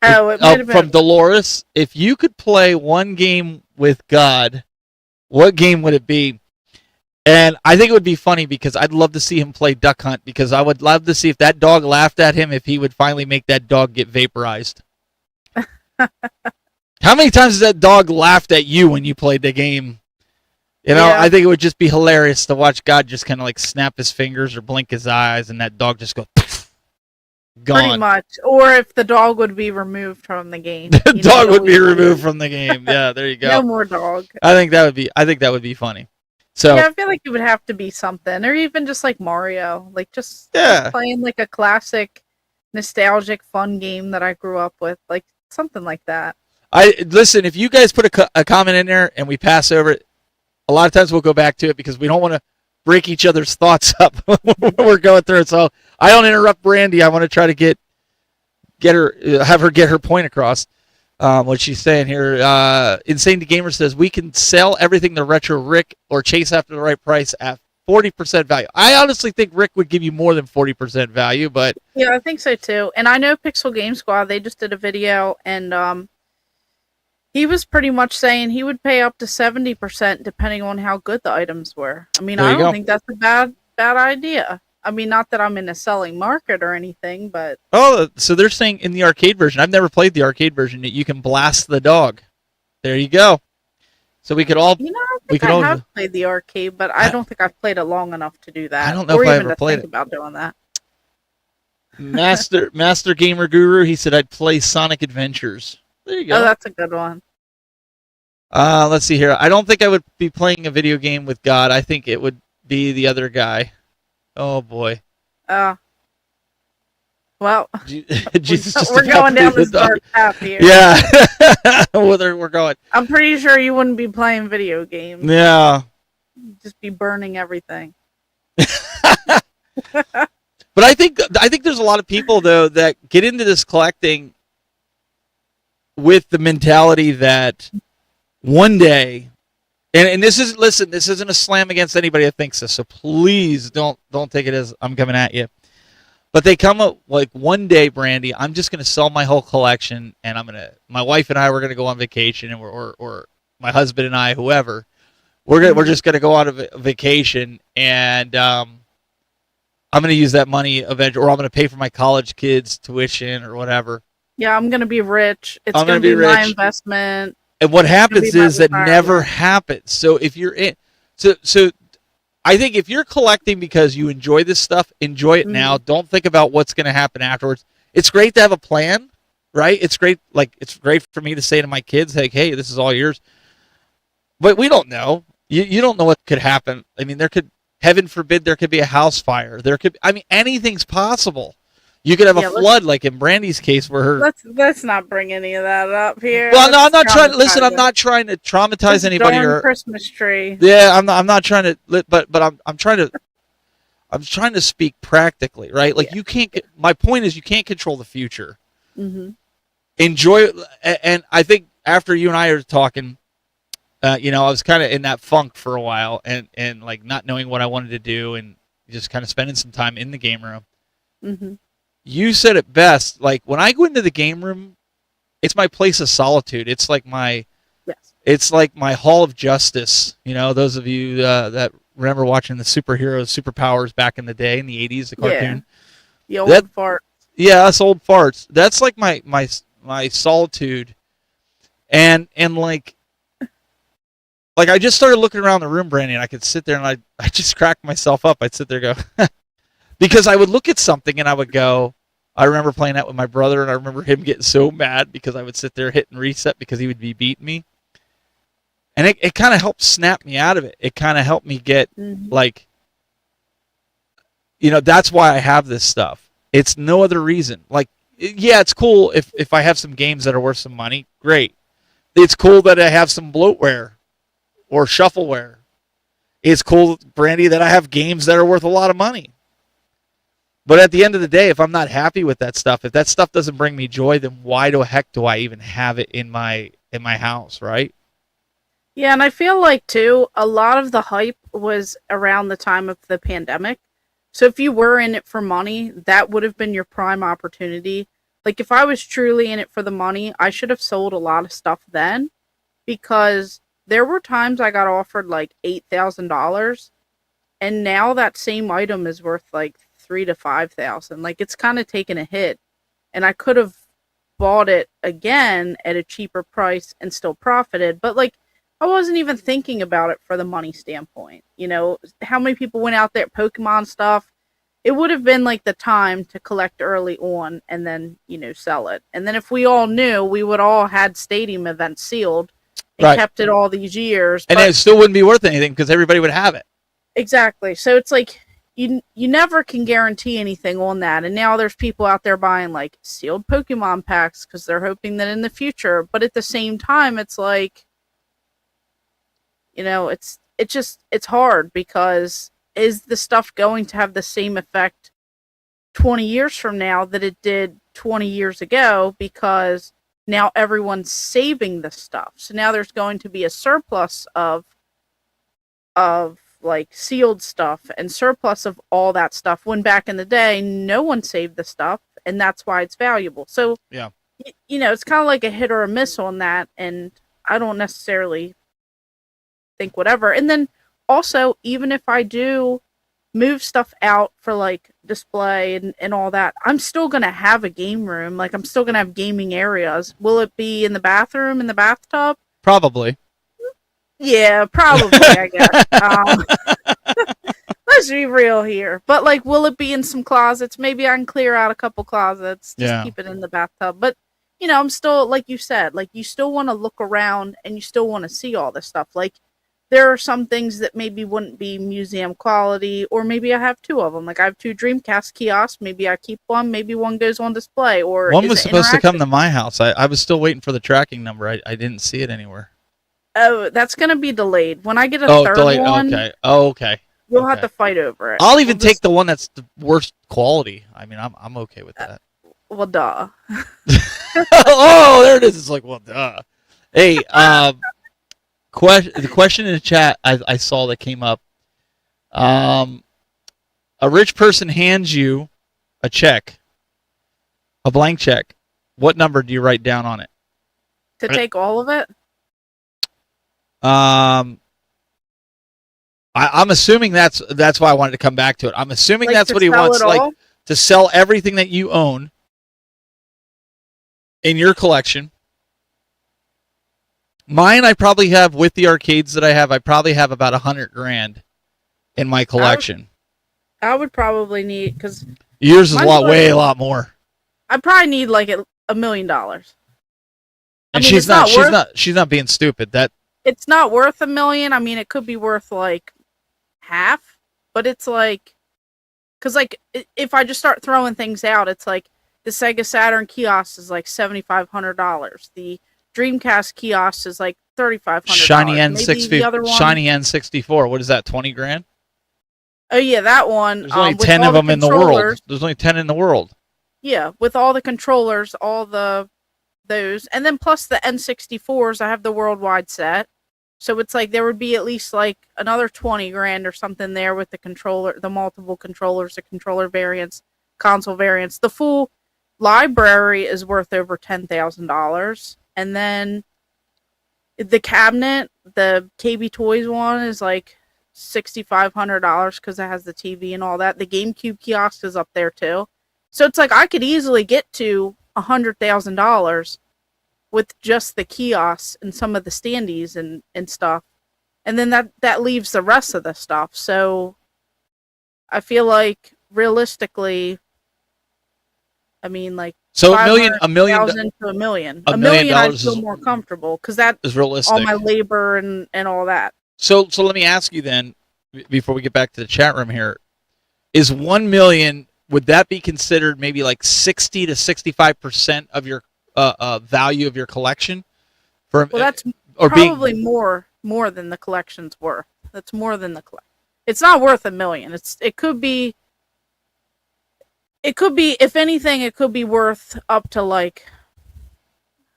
Speaker 4: from Dolores. If you could play one game with God, what game would it be? And I think it would be funny, because I'd love to see him play Duck Hunt, because I would love to see if that dog laughed at him, if he would finally make that dog get vaporized. How many times has that dog laughed at you when you played the game? You know,
Speaker 5: Yeah.
Speaker 4: I think it would just be hilarious to watch God just kind of like snap his fingers or blink his eyes, and that dog just go gone.
Speaker 5: Pretty much. Or if the dog would be removed from the game.
Speaker 4: The
Speaker 5: You know,
Speaker 4: dog
Speaker 5: you
Speaker 4: would be
Speaker 5: always-
Speaker 4: removed from the game. Yeah, there you go.
Speaker 5: No more dog.
Speaker 4: I think that would be funny. So
Speaker 5: Yeah, I feel like it would have to be something, or even just like Mario, like just
Speaker 4: Yeah.
Speaker 5: playing like a classic, nostalgic, fun game that I grew up with, like something like that.
Speaker 4: I listen. If you guys put a comment in there and we pass over it, a lot of times we'll go back to it because we don't want to break each other's thoughts up when we're going through it. So I don't interrupt Brandy. I want to try to get her, have her get her point across. What she's saying here, Insane the Gamer says we can sell everything to Retro Rick or chase after the right price at 40% value. I honestly think Rick would give you more than 40% value, but
Speaker 5: Yeah, I think so too. And I know Pixel Game Squad, they just did a video, and he was pretty much saying he would pay up to 70% depending on how good the items were. I mean,
Speaker 4: There
Speaker 5: I
Speaker 4: you
Speaker 5: don't
Speaker 4: go.
Speaker 5: think that's a bad idea. I mean, not that I'm in a selling market or anything, but
Speaker 4: so they're saying in the arcade version. I've never played the arcade version. That you can blast the dog. There you go. So we could all.
Speaker 5: you know, I
Speaker 4: We
Speaker 5: think
Speaker 4: could
Speaker 5: I
Speaker 4: all-
Speaker 5: have played the arcade, but I don't think I've played it long enough to do that.
Speaker 4: I don't know
Speaker 5: or
Speaker 4: if I
Speaker 5: even
Speaker 4: ever
Speaker 5: to
Speaker 4: played
Speaker 5: think
Speaker 4: it.
Speaker 5: about doing that.
Speaker 4: Master Gamer Guru. He said I'd play Sonic Adventures. There you
Speaker 5: Oh,
Speaker 4: go.
Speaker 5: that's a good one.
Speaker 4: Let's see here. I don't think I would be playing a video game with God. I think it would be the other guy. Oh boy.
Speaker 5: Well,
Speaker 4: Jesus, just
Speaker 5: we're
Speaker 4: about
Speaker 5: going down
Speaker 4: played
Speaker 5: this
Speaker 4: the dog.
Speaker 5: dark path here.
Speaker 4: Yeah. Whether we're going.
Speaker 5: I'm pretty sure you wouldn't be playing video games.
Speaker 4: Yeah.
Speaker 5: You'd just be burning everything.
Speaker 4: But I think there's a lot of people though that get into this collecting with the mentality that one day, and this is, listen, this isn't a slam against anybody that thinks this, so please don't take it as I'm coming at you. But they come up like, one day, Brandy, I'm just going to sell my whole collection, and my wife and I, we're going to go on vacation, and or my husband and I, whoever, we're just going to go on a vacation, and I'm going to use that money eventually, or I'm going to pay for my college kids' tuition or whatever.
Speaker 5: Yeah, I'm gonna be rich. It's
Speaker 4: I'm
Speaker 5: gonna
Speaker 4: gonna be
Speaker 5: be my
Speaker 4: rich.
Speaker 5: investment.
Speaker 4: And what happens
Speaker 5: be my
Speaker 4: is that
Speaker 5: retirement.
Speaker 4: never happens. So if you're in, so I think if you're collecting because you enjoy this stuff, enjoy it now. Don't think about what's going to happen afterwards. It's great to have a plan, right? It's great. Like, it's great for me to say to my kids, like, hey, this is all yours. But we don't know. You don't know what could happen. I mean, heaven forbid, there could be a house fire. Anything's possible. You could have a flood, like in Brandy's case, where her.
Speaker 5: Let's not bring any of that up here.
Speaker 4: Well, no, I'm not
Speaker 5: Let's
Speaker 4: trying. Listen, I'm
Speaker 5: traumatize
Speaker 4: not trying to traumatize
Speaker 5: this
Speaker 4: anybody.
Speaker 5: darn
Speaker 4: Or
Speaker 5: Christmas tree.
Speaker 4: yeah, I'm not trying to. But I'm trying to. I'm trying to speak practically, right? Like, you can't. My point is, you can't control the future.
Speaker 5: Mm-hmm.
Speaker 4: Enjoy it, and I think after you and I are talking, I was kind of in that funk for a while, and like not knowing what I wanted to do, and just kind of spending some time in the game room.
Speaker 5: Mm-hmm.
Speaker 4: You said it best. Like, when I go into the game room, it's my place of solitude. It's like it's like my hall of justice. You know, those of you that remember watching the superpowers back in the day in the 80s, the cartoon.
Speaker 5: The old fart.
Speaker 4: Yeah, us old farts. That's like my solitude, and like I just started looking around the room, Brandy, and I could sit there and I just cracked myself up. I'd sit there and go, because I would look at something and I would go. I remember playing that with my brother, and I remember him getting so mad because I would sit there hitting reset because he would be beating me. And it kind of helped snap me out of it. It kind of helped me get, like, that's why I have this stuff. It's no other reason. Like, yeah, it's cool if I have some games that are worth some money. Great. It's cool that I have some bloatware or shuffleware. It's cool, Brandy, that I have games that are worth a lot of money. But at the end of the day, if I'm not happy with that stuff, if that stuff doesn't bring me joy, then why the heck do I even have it in my house, right?
Speaker 5: Yeah, and I feel like, too, a lot of the hype was around the time of the pandemic. So if you were in it for money, that would have been your prime opportunity. Like, if I was truly in it for the money, I should have sold a lot of stuff then, because there were times I got offered like $8,000, and now that same item is worth like $3,000 to $5,000. Like, it's kind of taken a hit, and I could have bought it again at a cheaper price and still profited. But like, I wasn't even thinking about it for the money standpoint. You know, how many people went out there Pokemon stuff? It would have been like the time to collect early on and then, sell it. And then if we all knew, we would all had stadium events sealed and
Speaker 4: Right.
Speaker 5: kept it all these years.
Speaker 4: And
Speaker 5: but
Speaker 4: it still wouldn't be worth anything because everybody would have it.
Speaker 5: Exactly. So it's like you never can guarantee anything on that. And now there's people out there buying like sealed Pokemon packs because they're hoping that in the future. But at the same time, it's like, it's hard because is the stuff going to have the same effect 20 years from now that it did 20 years ago? Because now everyone's saving the stuff. So now there's going to be a surplus of like sealed stuff and surplus of all that stuff, when back in the day no one saved the stuff, and that's why it's valuable. So
Speaker 4: yeah,
Speaker 5: it's kind of like a hit or a miss on that, and I don't necessarily think whatever. And then also, even if I do move stuff out for like display and all that, I'm still gonna have a game room. Like, I'm still gonna have gaming areas. Will it be in the bathroom, in the bathtub?
Speaker 4: probably.
Speaker 5: Yeah, probably, I guess. Let's be real here. But, like, will it be in some closets? Maybe I can clear out a couple closets. Just keep it in the bathtub. But, I'm still, like you said, like, you still want to look around and you still want to see all this stuff. Like, there are some things that maybe wouldn't be museum quality, or maybe I have two of them. Like, I have two Dreamcast kiosks. Maybe I keep one. Maybe one goes on display. Or
Speaker 4: one was supposed to come to my house. I was still waiting for the tracking number. I didn't see it anywhere.
Speaker 5: Oh, that's going to be delayed. When I get a third one,
Speaker 4: okay. Oh, okay.
Speaker 5: We'll have to fight over it.
Speaker 4: I'll even take the one that's the worst quality. I mean, I'm okay with that.
Speaker 5: Well, duh.
Speaker 4: Oh, there it is. It's like, well, duh. Hey, the question in the chat I saw that came up. A rich person hands you a check, a blank check. What number do you write down on it?
Speaker 5: To take all of it?
Speaker 4: I'm assuming that's why I wanted to come back to it. I'm assuming that's what he wants, like to sell everything that you own in your collection. Mine, I probably have, with the arcades that I have, I probably have about $100,000 in my collection.
Speaker 5: I would probably need, because
Speaker 4: yours is a lot more.
Speaker 5: I probably need like $1 million.
Speaker 4: And she's not being stupid.
Speaker 5: It's not worth $1 million. I mean, it could be worth like half, but it's like, because like if I just start throwing things out, it's like the Sega Saturn kiosk is like $7,500. The Dreamcast kiosk is like $3,500.
Speaker 4: Shiny N64. Shiny N64. What is that? $20,000?
Speaker 5: Oh yeah, that one.
Speaker 4: There's only 10 of them in the world. There's only 10 in the world.
Speaker 5: Yeah, with all the controllers, those, and then plus the N64s. I have the worldwide set. So it's like there would be at least like another $20,000 or something there with the controller, the multiple controllers, the controller variants, console variants. The full library is worth over $10,000, and then the cabinet, the KB Toys one, is like $6,500 because it has the TV and all that. The GameCube kiosk is up there too. So it's like I could easily get to $100,000 with just the kiosks and some of the standees and stuff. And then that leaves the rest of the stuff. So I feel like realistically, I mean, like,
Speaker 4: so $1 million
Speaker 5: to $1 million. $1 million I feel more comfortable because that
Speaker 4: is realistic.
Speaker 5: All my labor and all that.
Speaker 4: So let me ask you then, before we get back to the chat room here, is $1 million, would that be considered maybe like 60 to 65% of your value of your collection?
Speaker 5: Well, that's probably more than the collection's worth. That's more than the collection. It's not worth $1 million. It could be, if anything, it could be worth up to like,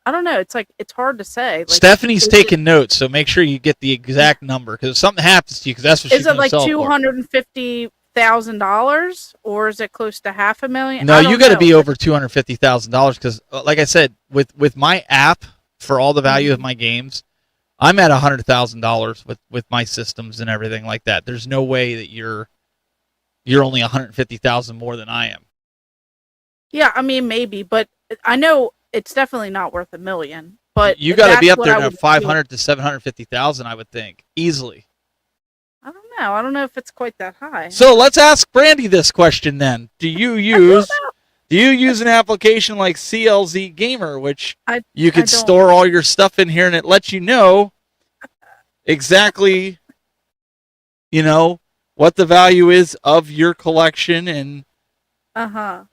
Speaker 5: I don't know. It's like, it's hard to say. Like,
Speaker 4: Stephanie's taking notes, so make sure you get the exact number, because if something happens to you, because that's what she's going to sell for.
Speaker 5: Is it like $250,000, or is it close to $500,000?
Speaker 4: No, you got to be over $250,000, because, like I said, with my app for all the value of my games, I'm at $100,000 with my systems and everything like that. There's no way that you're only $150,000 more than I am.
Speaker 5: Yeah, I mean, maybe, but I know it's definitely not worth $1 million. But
Speaker 4: You got to be
Speaker 5: that's
Speaker 4: up
Speaker 5: what
Speaker 4: there
Speaker 5: I
Speaker 4: in
Speaker 5: would
Speaker 4: a
Speaker 5: do.
Speaker 4: 500 to 750,000, I would think, easily.
Speaker 5: I don't know. I don't know if it's quite that high.
Speaker 4: So let's ask Brandy this question then. Do you use an application like CLZ Gamer, which you could
Speaker 5: I don't.
Speaker 4: store all your stuff in here and it lets you know exactly, what the value is of your collection and so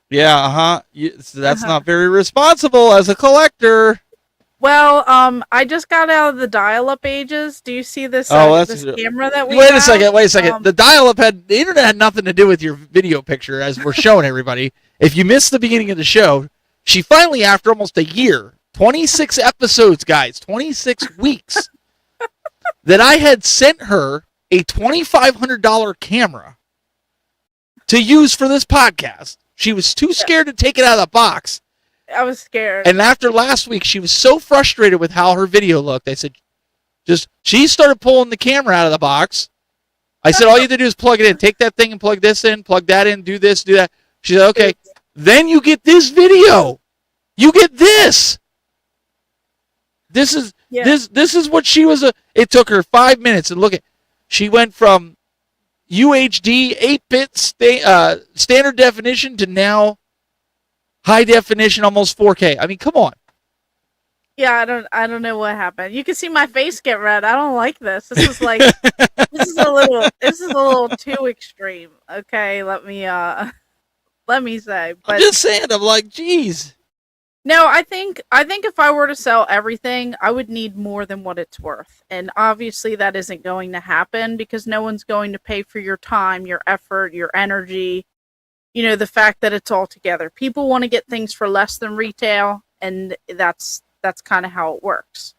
Speaker 4: that's not very responsible as a collector.
Speaker 5: Well, I just got out of the dial-up ages. Do you see this this camera that we
Speaker 4: Wait
Speaker 5: have?
Speaker 4: a second. The internet had nothing to do with your video picture, as we're showing everybody. If you missed the beginning of the show, she finally, after almost a year, 26 episodes, guys, 26 weeks, that I had sent her a $2,500 camera to use for this podcast. She was too scared to take it out of the box.
Speaker 5: I was scared.
Speaker 4: And after last week, she was so frustrated with how her video looked. I said, she started pulling the camera out of the box. I said, all you have to do is plug it in. Take that thing and plug this in, plug that in, do this, do that. She said, okay. Then you get this video. You get this. This is what she was. It took her 5 minutes. And look at, she went from UHD 8-bit standard definition to now high definition, almost 4K. I mean, come on.
Speaker 5: Yeah, I don't know what happened. You can see my face get red. I don't like this. This is like this is a little too extreme. Okay, let me say. But
Speaker 4: I'm just saying, I'm like, geez.
Speaker 5: No, I think if I were to sell everything, I would need more than what it's worth. And obviously that isn't going to happen because no one's going to pay for your time, your effort, your energy. The fact that it's all together. People want to get things for less than retail, and that's kind of how it works.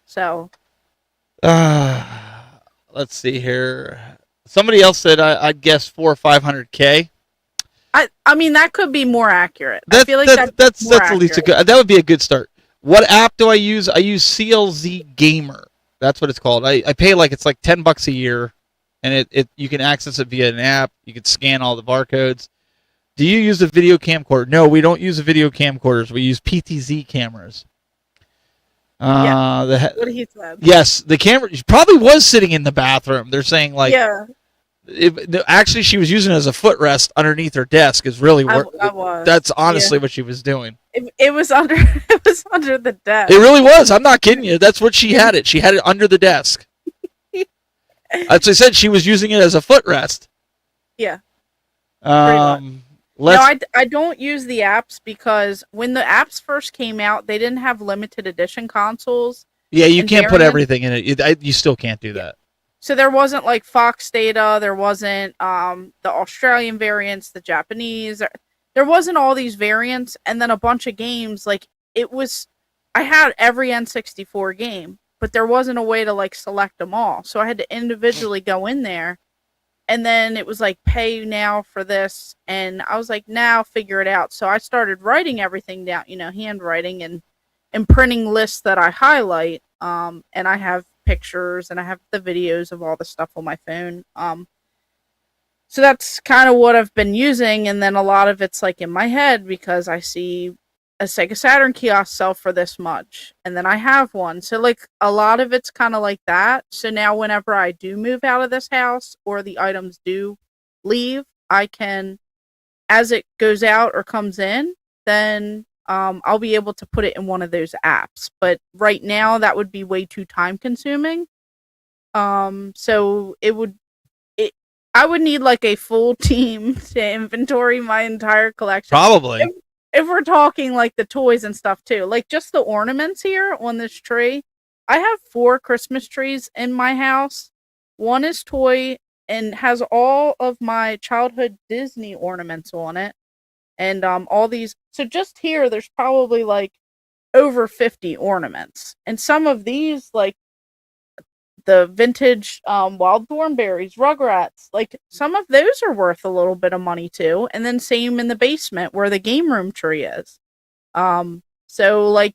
Speaker 5: So,
Speaker 4: let's see here. Somebody else said I'd guess 400 or 500K.
Speaker 5: I mean that could be more accurate. I feel like that's
Speaker 4: at least that would be a good start. What app do I use? I use CLZ Gamer. That's what it's called. I pay it's like $10 a year, and it you can access it via an app. You can scan all the barcodes. Do you use a video camcorder? No, we don't use a video camcorders. We use PTZ cameras.
Speaker 5: What he said.
Speaker 4: Yes, the camera probably was sitting in the bathroom. They're saying actually she was using it as a footrest underneath her desk. Is really that's honestly what she was doing.
Speaker 5: It was under the desk.
Speaker 4: It really was. I'm not kidding you. That's what she had it. She had it under the desk. As I said, she was using it as a footrest.
Speaker 5: Yeah.
Speaker 4: No,
Speaker 5: I don't use the apps because when the apps first came out, they didn't have limited edition consoles.
Speaker 4: Yeah, you can't put everything in it. You still can't do that.
Speaker 5: So there wasn't like Fox data. There wasn't the Australian variants, the Japanese. There wasn't all these variants, and then a bunch of games. I had every N64 game, but there wasn't a way to select them all. So I had to individually go in there. And then it was pay now for this. And I was like, now figure it out. So I started writing everything down, handwriting and printing lists that I highlight. And I have pictures and I have the videos of all the stuff on my phone. So that's kind of what I've been using. And then a lot of it's in my head because I see a Sega Saturn kiosk sell for this much. And then I have one. So a lot of it's kind of like that. So now whenever I do move out of this house or the items do leave, I can, as it goes out or comes in, then I'll be able to put it in one of those apps. But right now that would be way too time consuming. So I would need a full team to inventory my entire collection.
Speaker 4: Probably.
Speaker 5: If we're talking the toys and stuff too, just the ornaments here on this tree, I have 4 Christmas trees in my house. One is toy and has all of my childhood Disney ornaments on it. And all these, so just here, there's probably over 50 ornaments. And some of these, the vintage wild thornberries, rugrats, some of those are worth a little bit of money too. And then same in the basement where the game room tree is. So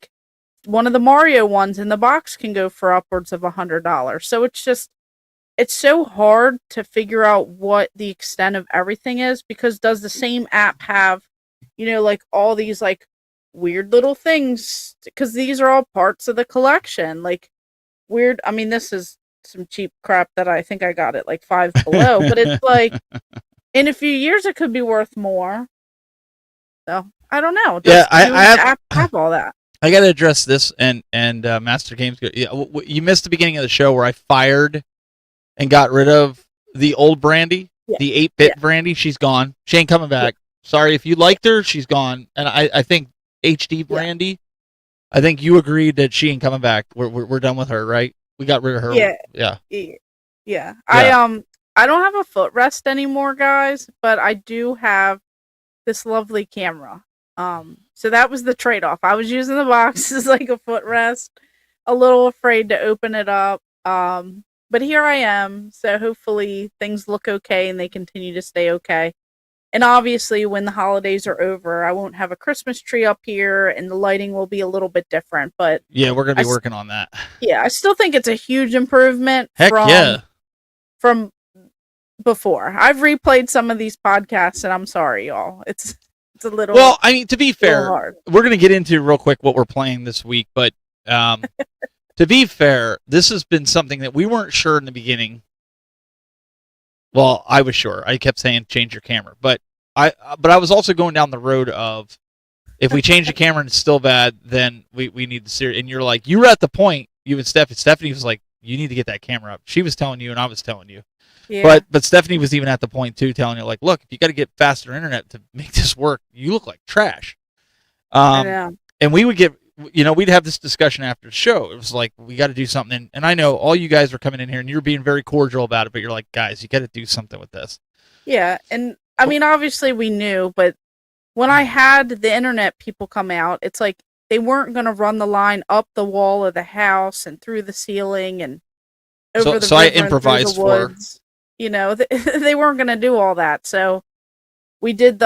Speaker 5: one of the Mario ones in the box can go for upwards of $100. So it's so hard to figure out what the extent of everything is because does the same app have, all these weird little things because these are all parts of the collection. Like weird. I mean, this is some cheap crap that I think I got at like Five Below, but it's like in a few years it could be worth more. So I don't know.
Speaker 4: Yeah,
Speaker 5: I have all that.
Speaker 4: I got to address this and Master Games. You missed the beginning of the show where I fired and got rid of the old Brandy, the 8-bit Brandy. She's gone. She ain't coming back. Sorry if you liked her, she's gone. And I think HD Brandy. I think you agreed that she ain't coming back. We're done with her, right? We got rid of her.
Speaker 5: Yeah. I don't have a footrest anymore, guys, but I do have this lovely camera. So that was the trade-off. I was using the box as like a footrest, a little afraid to open it up. But here I am. So hopefully things look okay and they continue to stay okay. And obviously when the holidays are over, I won't have a Christmas tree up here and the lighting will be a little bit different, but
Speaker 4: yeah, we're going to be working on that.
Speaker 5: Yeah, I still think it's a huge improvement from before. I've replayed some of these podcasts and I'm sorry, y'all. It's a little
Speaker 4: Well, I mean, to be fair,
Speaker 5: hard.
Speaker 4: We're going to get into real quick what we're playing this week, but to be fair, this has been something that we weren't sure in the beginning. Well, I was sure. I kept saying change your camera, but I was also going down the road of if we change the camera and it's still bad, then we need the series. And you're like, you were at the point. You and Stephanie was like, you need to get that camera up. She was telling you, and I was telling you. Yeah. But Stephanie was even at the point too, telling you like, look, if you got to get faster internet to make this work, you look like trash.
Speaker 5: I know.
Speaker 4: And we would get. We'd have this discussion after the show. It was like, we got to do something. And I know all you guys are coming in here and you're being very cordial about it, but you're like, guys, you got to do something with this.
Speaker 5: Yeah. And I mean, obviously we knew, but when I had the internet people come out, it's like they weren't going to run the line up the wall of the house and through the ceiling and over the river
Speaker 4: I improvised
Speaker 5: and through the woods. They weren't going to do all that. So we did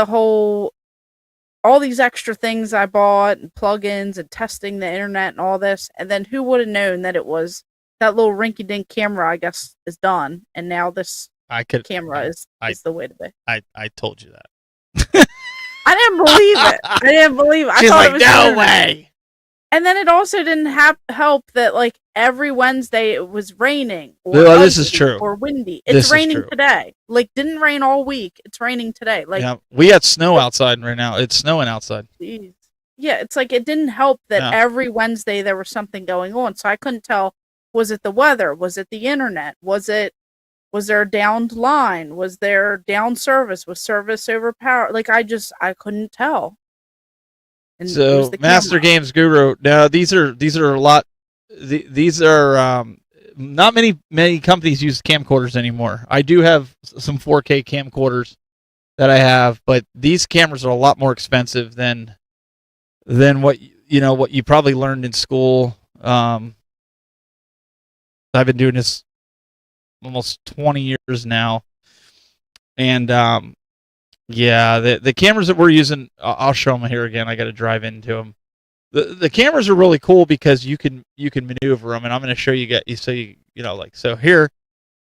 Speaker 5: all these extra things I bought and plugins and testing the internet and all this. And then who would have known that it was that little rinky dink camera, I guess, is done. And now this camera is the way to be.
Speaker 4: I told you that.
Speaker 5: I didn't believe it.
Speaker 4: She's like, it was no way.
Speaker 5: And then it also didn't help that like every Wednesday it was raining.
Speaker 4: This is true.
Speaker 5: Or windy. It's raining today. Like didn't rain all week. It's raining today. Like
Speaker 4: we had snow outside right now. It's snowing outside.
Speaker 5: Geez. Yeah, it's like it didn't help that every Wednesday there was something going on. So I couldn't tell, was it the weather? Was it the internet? Was there a downed line? Was there down service? Was service over power? Like I couldn't tell. And
Speaker 4: so Master Games Guru. Now these are a lot. These are not many companies use camcorders anymore. I do have some 4K camcorders that I have, but these cameras are a lot more expensive than what you probably learned in school. I've been doing this almost 20 years now, and the cameras that we're using, I'll show them here again. I got to drive into them. The cameras are really cool because you can maneuver them, and I'm going to show you guys. So here,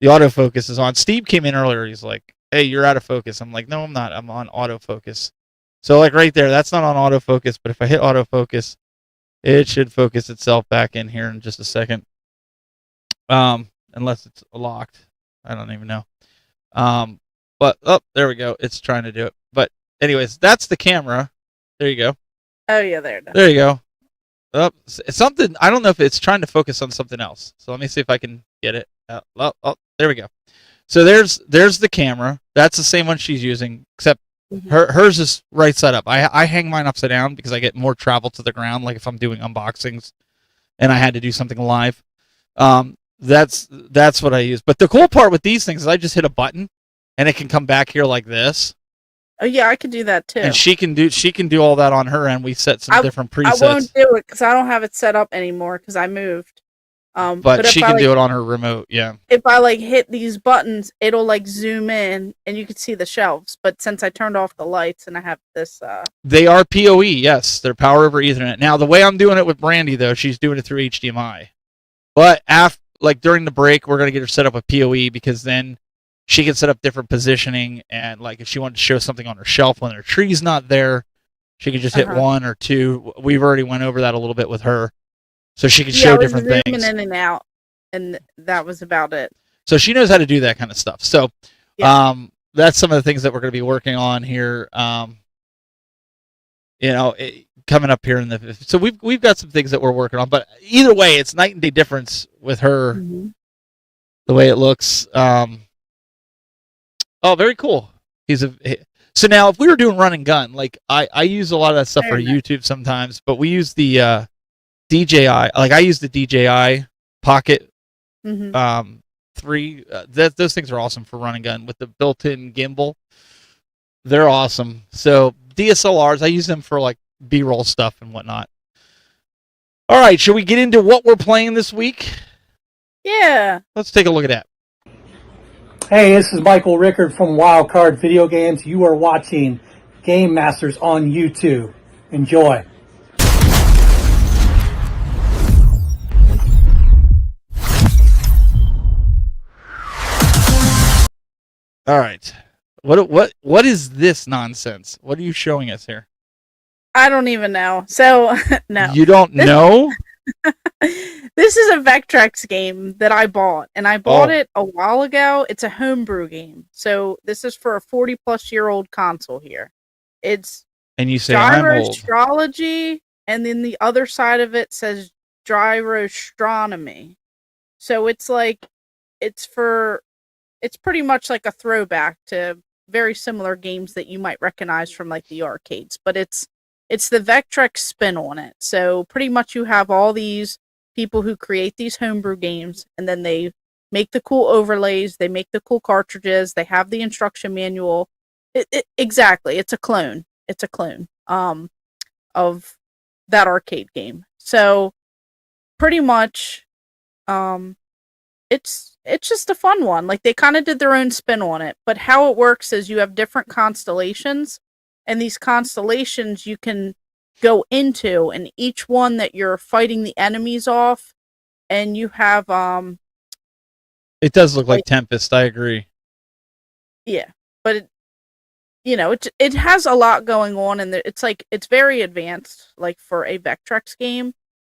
Speaker 4: the autofocus is on. Steve came in earlier. He's like, "Hey, you're out of focus." I'm like, "No, I'm not. I'm on autofocus." So like right there, that's not on autofocus. But if I hit autofocus, it should focus itself back in here in just a second. Unless it's locked, I don't even know. But there we go. It's trying to do it. But anyways, that's the camera. There you go.
Speaker 5: Oh yeah, there.
Speaker 4: There you go. It's something. I don't know if it's trying to focus on something else. So let me see if I can get it. There we go. So there's the camera. That's the same one she's using, except hers is right side up. I hang mine upside down because I get more travel to the ground. Like if I'm doing unboxings, and I had to do something live. That's what I use. But the cool part with these things is I just hit a button. And it can come back here like this.
Speaker 5: Oh yeah, I can do that too.
Speaker 4: And she can do all that on her end. We set some different presets.
Speaker 5: I won't do it because I don't have it set up anymore because I moved.
Speaker 4: But she can do it on her remote. Yeah.
Speaker 5: If I hit these buttons, it'll zoom in and you can see the shelves. But since I turned off the lights and I have this,
Speaker 4: they are PoE. Yes, they're power over Ethernet. Now the way I'm doing it with Brandy though, she's doing it through HDMI. But during the break, we're gonna get her set up with PoE because then she can set up different positioning, and if she wanted to show something on her shelf when her tree's not there, She could just hit one or two. We've already went over that a little bit with her, so she could
Speaker 5: Yeah,
Speaker 4: show
Speaker 5: I was
Speaker 4: different
Speaker 5: zooming
Speaker 4: things.
Speaker 5: in and out, and that was about it.
Speaker 4: So she knows how to do that kind of stuff. So,
Speaker 5: Yeah.
Speaker 4: that's some of the things that we're going to be working on here. Coming up here so we've got some things that we're working on, but either way, it's night and day difference with her, the way it looks. Oh, very cool. So now if we were doing run and gun, like I use a lot of that stuff for YouTube sometimes, but we use the DJI. Like I use the DJI Pocket 3. Those things are awesome for run and gun with the built-in gimbal. They're awesome. So DSLRs, I use them for like B-roll stuff and whatnot. All right, should we get into what we're playing this week?
Speaker 5: Yeah.
Speaker 4: Let's take a look at that.
Speaker 2: Hey, this is Michael Rickard from Wildcard Video Games. You are watching Game Masters on YouTube. Enjoy.
Speaker 4: All right. What is this nonsense? What are you showing us here?
Speaker 5: I don't even know. So, no.
Speaker 4: You don't know?
Speaker 5: This is a Vectrex game that I bought, and I bought it a while ago. It's a homebrew game. So, this is for a 40-plus-year-old console here. It's
Speaker 4: and you say I'm old.
Speaker 5: Gyroastrology, and then the other side of it says Gyroastronomy. So, it's like, it's pretty much like a throwback to very similar games that you might recognize from like the arcades, but it's the Vectrex spin on it. So pretty much you have all these people who create these homebrew games, and then they make the cool overlays, they make the cool cartridges, they have the instruction manual. Exactly, it's a clone. It's a clone of that arcade game. So pretty much it's just a fun one. Like they kind of did their own spin on it, but how it works is you have different constellations, and these constellations you can go into, and each one that you're fighting the enemies off, and you have
Speaker 4: it does look like Tempest, I agree.
Speaker 5: Yeah, but it has a lot going on, and it's very advanced, like for a Vectrex game.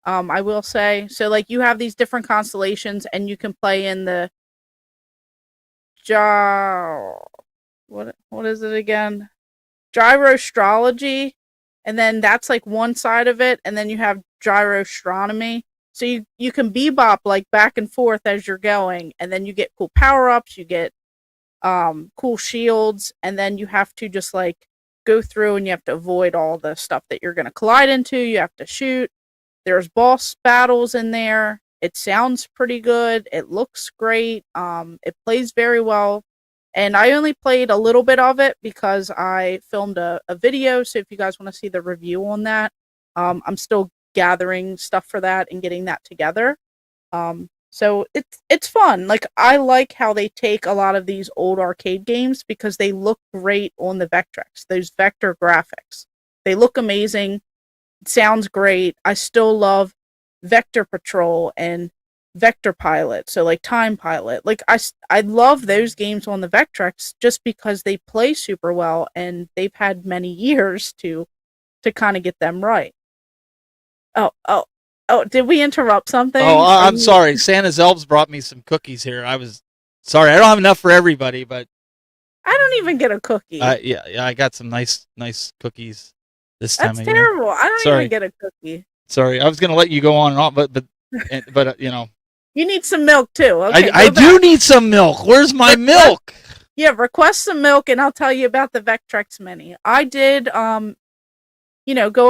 Speaker 5: I will say. So like you have these different constellations, and you can play in the what is it again? Gyroastrology, and then that's like one side of it, and then you have gyroastronomy. So you can bebop like back and forth as you're going, and then you get cool power-ups, you get cool shields, and then you have to just like go through and you have to avoid all the stuff that you're going to collide into. You have to shoot. There's boss battles in there. It sounds pretty good. It looks great. It plays very well. And I only played a little bit of it because I filmed a video. So if you guys want to see the review on that, I'm still gathering stuff for that and getting that together. So it's fun. Like I like how they take a lot of these old arcade games because they look great on the Vectrex. Those vector graphics. They look amazing. It sounds great. I still love Vector Patrol and Vector Pilot, so like Time Pilot. Like I love those games on the Vectrex just because they play super well, and they've had many years to kind of get them right. Oh, did we interrupt something?
Speaker 4: Oh, I'm sorry. Santa's elves brought me some cookies here. I was sorry. I don't have enough for everybody, but
Speaker 5: I don't even get a cookie.
Speaker 4: Yeah, I got some nice cookies this time.
Speaker 5: That's terrible. I don't even get a cookie.
Speaker 4: Sorry, I was going to let you go on and on, but
Speaker 5: you need some milk too. Okay,
Speaker 4: I do need some milk. Where's my milk?
Speaker 5: Yeah, request some milk, and I'll tell you about the Vectrex Mini. I did, go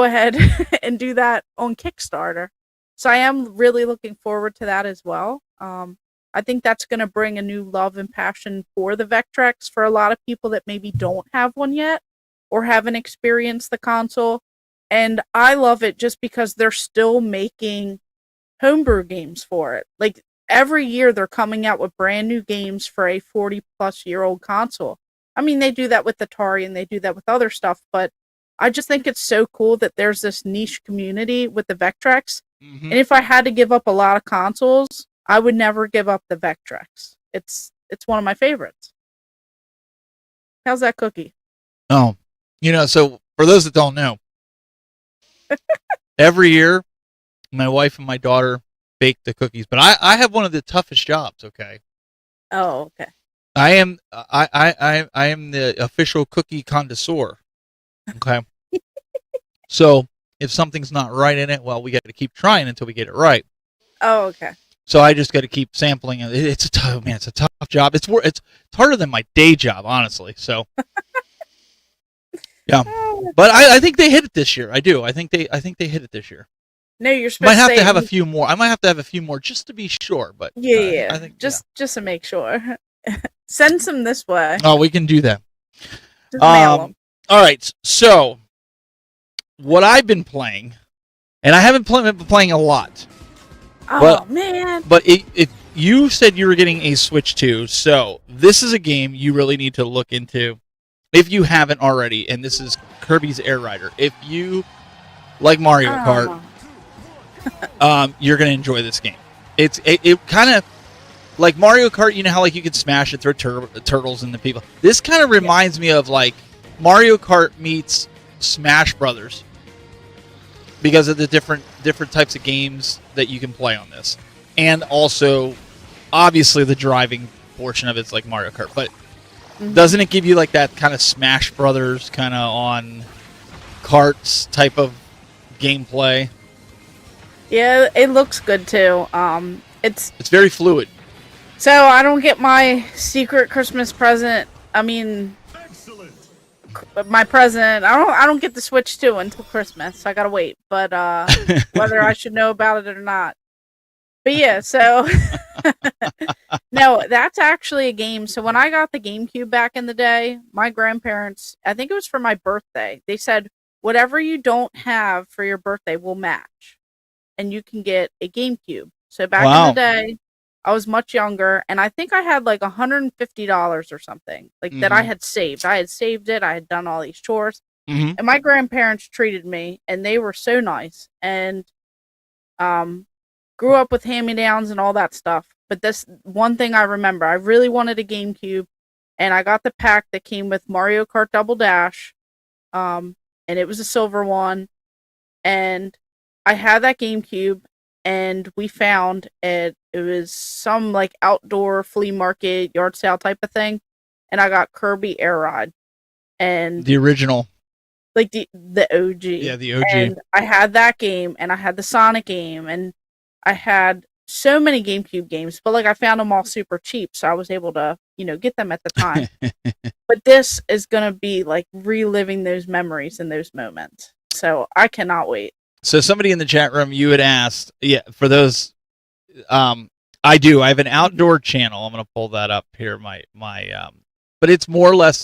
Speaker 5: ahead and do that on Kickstarter. So I am really looking forward to that as well. I think that's going to bring a new love and passion for the Vectrex for a lot of people that maybe don't have one yet or haven't experienced the console. And I love it just because they're still making homebrew games for it. Like every year they're coming out with brand new games for a 40-plus-year-old console. I mean, they do that with Atari and they do that with other stuff, but I just think it's so cool that there's this niche community with the Vectrex. Mm-hmm. And if I had to give up a lot of consoles, I would never give up the Vectrex. It's one of my favorites. How's that cookie?
Speaker 4: Oh, so for those that don't know, Every year, my wife and my daughter bake the cookies, but I have one of the toughest jobs. Okay,
Speaker 5: Oh, okay.
Speaker 4: I am the official cookie connoisseur. Okay, so if something's not right in it, well, we got to keep trying until we get it right.
Speaker 5: Oh, okay.
Speaker 4: So I just got to keep sampling. It's a tough man. It's a tough job. It's harder than my day job, honestly. So yeah,
Speaker 5: Oh,
Speaker 4: but I think they hit it this year. I do. I think they hit it this year.
Speaker 5: no, you're supposed
Speaker 4: Might have
Speaker 5: say
Speaker 4: to have a few more. I might have to have a few more just to be sure. But
Speaker 5: Yeah,
Speaker 4: I think
Speaker 5: just to make sure. Send some this way.
Speaker 4: Oh, we can do that.
Speaker 5: Just mail them.
Speaker 4: All right. So what I've been playing, and I haven't been playing a lot.
Speaker 5: Oh man.
Speaker 4: But if you said you were getting a Switch 2, so this is a game you really need to look into if you haven't already, and this is Kirby's Air Rider. If you like Mario Kart, you're going to enjoy this game. It kind of, like Mario Kart, you know how like you can smash and throw turtles into people? This kind of reminds me of like Mario Kart meets Smash Brothers, because of the different types of games that you can play on this. And also, obviously, the driving portion of it's like Mario Kart. But doesn't it give you like that kind of Smash Brothers kind of on carts type of gameplay?
Speaker 5: Yeah, it looks good too. It's
Speaker 4: very fluid.
Speaker 5: So I don't get my secret Christmas present. I mean, my present. I don't get the Switch 2 until Christmas. So I gotta wait. But whether I should know about it or not. But yeah, so no, that's actually a game. So when I got the GameCube back in the day, my grandparents, I think it was for my birthday, they said whatever you don't have for your birthday will match, and you can get a GameCube. So back in the day, I was much younger, and I think I had like $150 or something like that I had saved. I had saved it. I had done all these chores, and my grandparents treated me, and they were so nice, and grew up with hand-me-downs and all that stuff. But this one thing I remember, I really wanted a GameCube, and I got the pack that came with Mario Kart Double Dash, and it was a silver one, and I had that GameCube. And we found it was some like outdoor flea market, yard sale type of thing. And I got Kirby Air Ride. And
Speaker 4: the original.
Speaker 5: Like the OG.
Speaker 4: Yeah, the OG.
Speaker 5: And I had that game, and I had the Sonic game, and I had so many GameCube games, but like I found them all super cheap, so I was able to, get them at the time. But this is gonna be like reliving those memories and those moments. So I cannot wait.
Speaker 4: So somebody in the chat room, you had asked, for those, I do. I have an outdoor channel. I'm going to pull that up here. But it's more or less.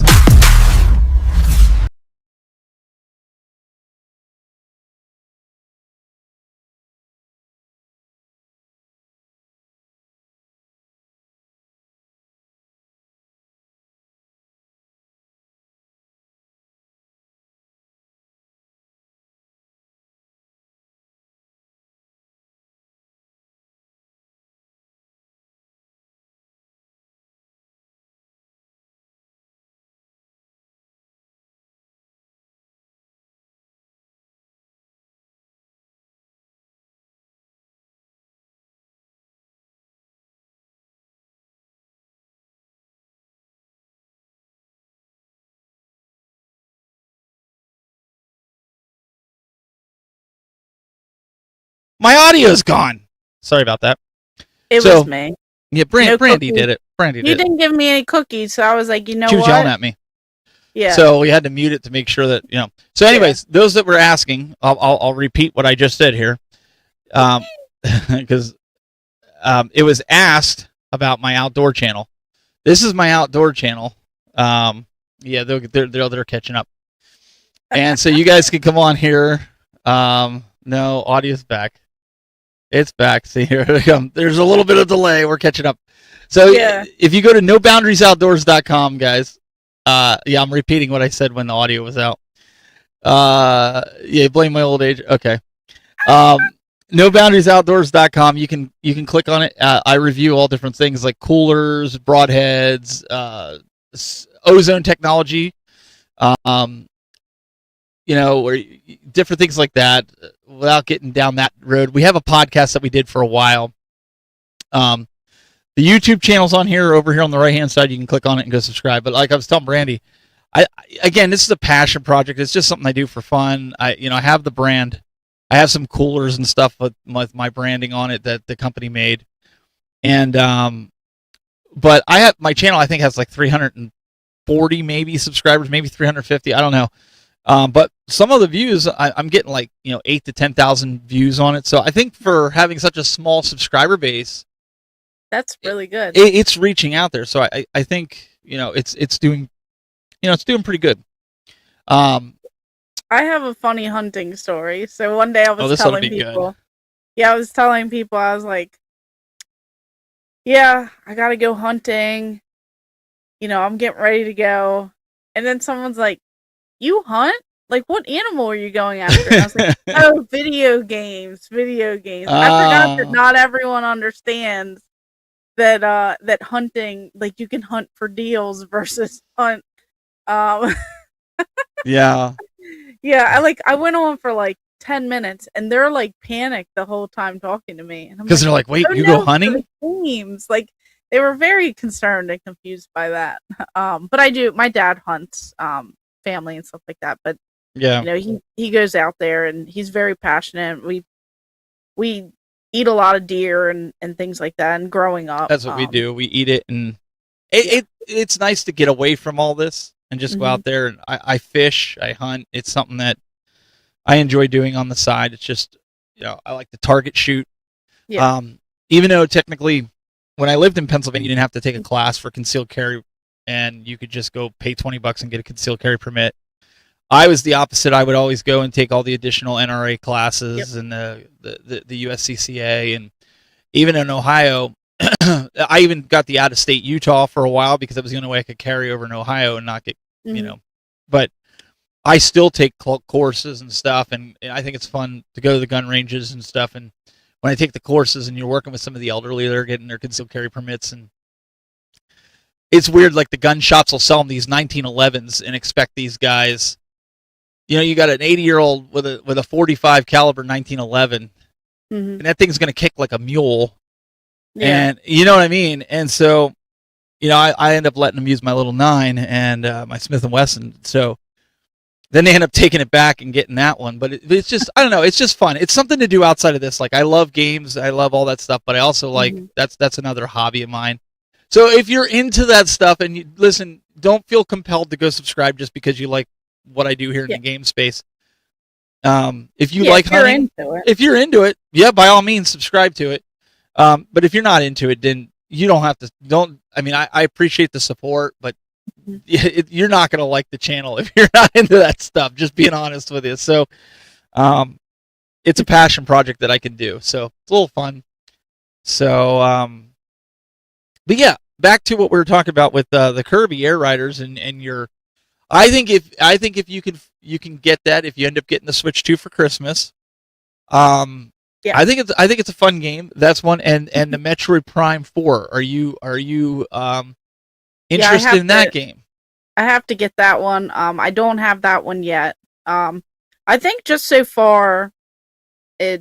Speaker 4: My audio's gone. Sorry about that.
Speaker 5: It was me.
Speaker 4: Yeah, Brandy did it. Brandy did.
Speaker 5: You didn't give me any cookies, so I was like,
Speaker 4: She was yelling at me.
Speaker 5: Yeah.
Speaker 4: So we had to mute it to make sure that, So anyways, those that were asking, I'll repeat what I just said here. Because it was asked about my outdoor channel. This is my outdoor channel. Yeah, they're catching up. And so you guys can come on here. No, audio's back. It's back. See, here they come. There's a little bit of delay. We're catching up. So if you go to noboundariesoutdoors.com, guys, I'm repeating what I said when the audio was out. Blame my old age. Okay. Noboundariesoutdoors.com. You can click on it. I review all different things like coolers, broadheads, ozone technology, or different things like that. Without getting down that road, we have a podcast that we did for a while. The YouTube channel's on here, over here on the right hand side. You can click on it and go subscribe. But like I was telling Brandy, again, this is a passion project. It's just something I do for fun. I have the brand. I have some coolers and stuff with my branding on it that the company made. And but I have my channel. I think has like 340 maybe subscribers, maybe 350. I don't know. But some of the views, I'm getting like 8 to 10,000 views on it. So I think for having such a small subscriber base,
Speaker 5: that's really good.
Speaker 4: It's reaching out there. So I think it's doing it's doing pretty good.
Speaker 5: I have a funny hunting story. So one day I was telling people. Good. Yeah, I was telling people, I was like, yeah, I gotta go hunting. I'm getting ready to go. And then someone's like, you hunt? Like, what animal are you going after? And I was like, oh, video games. I forgot that not everyone understands that hunting, like, you can hunt for deals versus hunt.
Speaker 4: Yeah.
Speaker 5: Yeah, I went on for like 10 minutes and they're like panicked the whole time talking to me.
Speaker 4: Because they're like, wait, you go hunting?
Speaker 5: Games. Like, they were very concerned and confused by that. But I do, my dad hunts family and stuff like that. But
Speaker 4: yeah,
Speaker 5: he goes out there and he's very passionate. We eat a lot of deer and things like that. And growing up,
Speaker 4: that's what we do. We eat it, and it's nice to get away from all this and just go out there. And I fish, I hunt. It's something that I enjoy doing on the side. It's just I like to target shoot.
Speaker 5: Yeah.
Speaker 4: Even though technically, when I lived in Pennsylvania, you didn't have to take a class for concealed carry, and you could just go pay $20 and get a concealed carry permit. I was the opposite. I would always go and take all the additional NRA classes and the USCCA, and even in Ohio, I even got the out-of-state Utah for a while because it was the only way I could carry over in Ohio and not get, But I still take courses and stuff, and I think it's fun to go to the gun ranges and stuff. And when I take the courses and you're working with some of the elderly, they're getting their concealed carry permits, and it's weird. Like, the gun shops will sell them these 1911s and expect these guys. You got an 80-year-old with a 45 caliber 1911, and that thing's going to kick like a mule. Yeah. And you know what I mean? And so, I end up letting them use my little 9 and my Smith & Wesson. So then they end up taking it back and getting that one. But it's just, I don't know, it's just fun. It's something to do outside of this. Like, I love games. I love all that stuff. But I also like, that's another hobby of mine. So if you're into that stuff and you listen, don't feel compelled to go subscribe just because you like what I do here in the game space. If you like hunting, if you're into it, by all means subscribe to it. But if you're not into it, then you don't have to. I appreciate the support, but you're not going to like the channel if you're not into that stuff. Just being honest with you. So, it's a passion project that I can do. So it's a little fun. So, but yeah, back to what we were talking about with the Kirby Air Riders and your. I think if you can get that if you end up getting the Switch 2 for Christmas. Yeah. I think it's a fun game. That's one, and the Metroid Prime 4. Are you interested in that game?
Speaker 5: I have to get that one. I don't have that one yet. I think just so far, I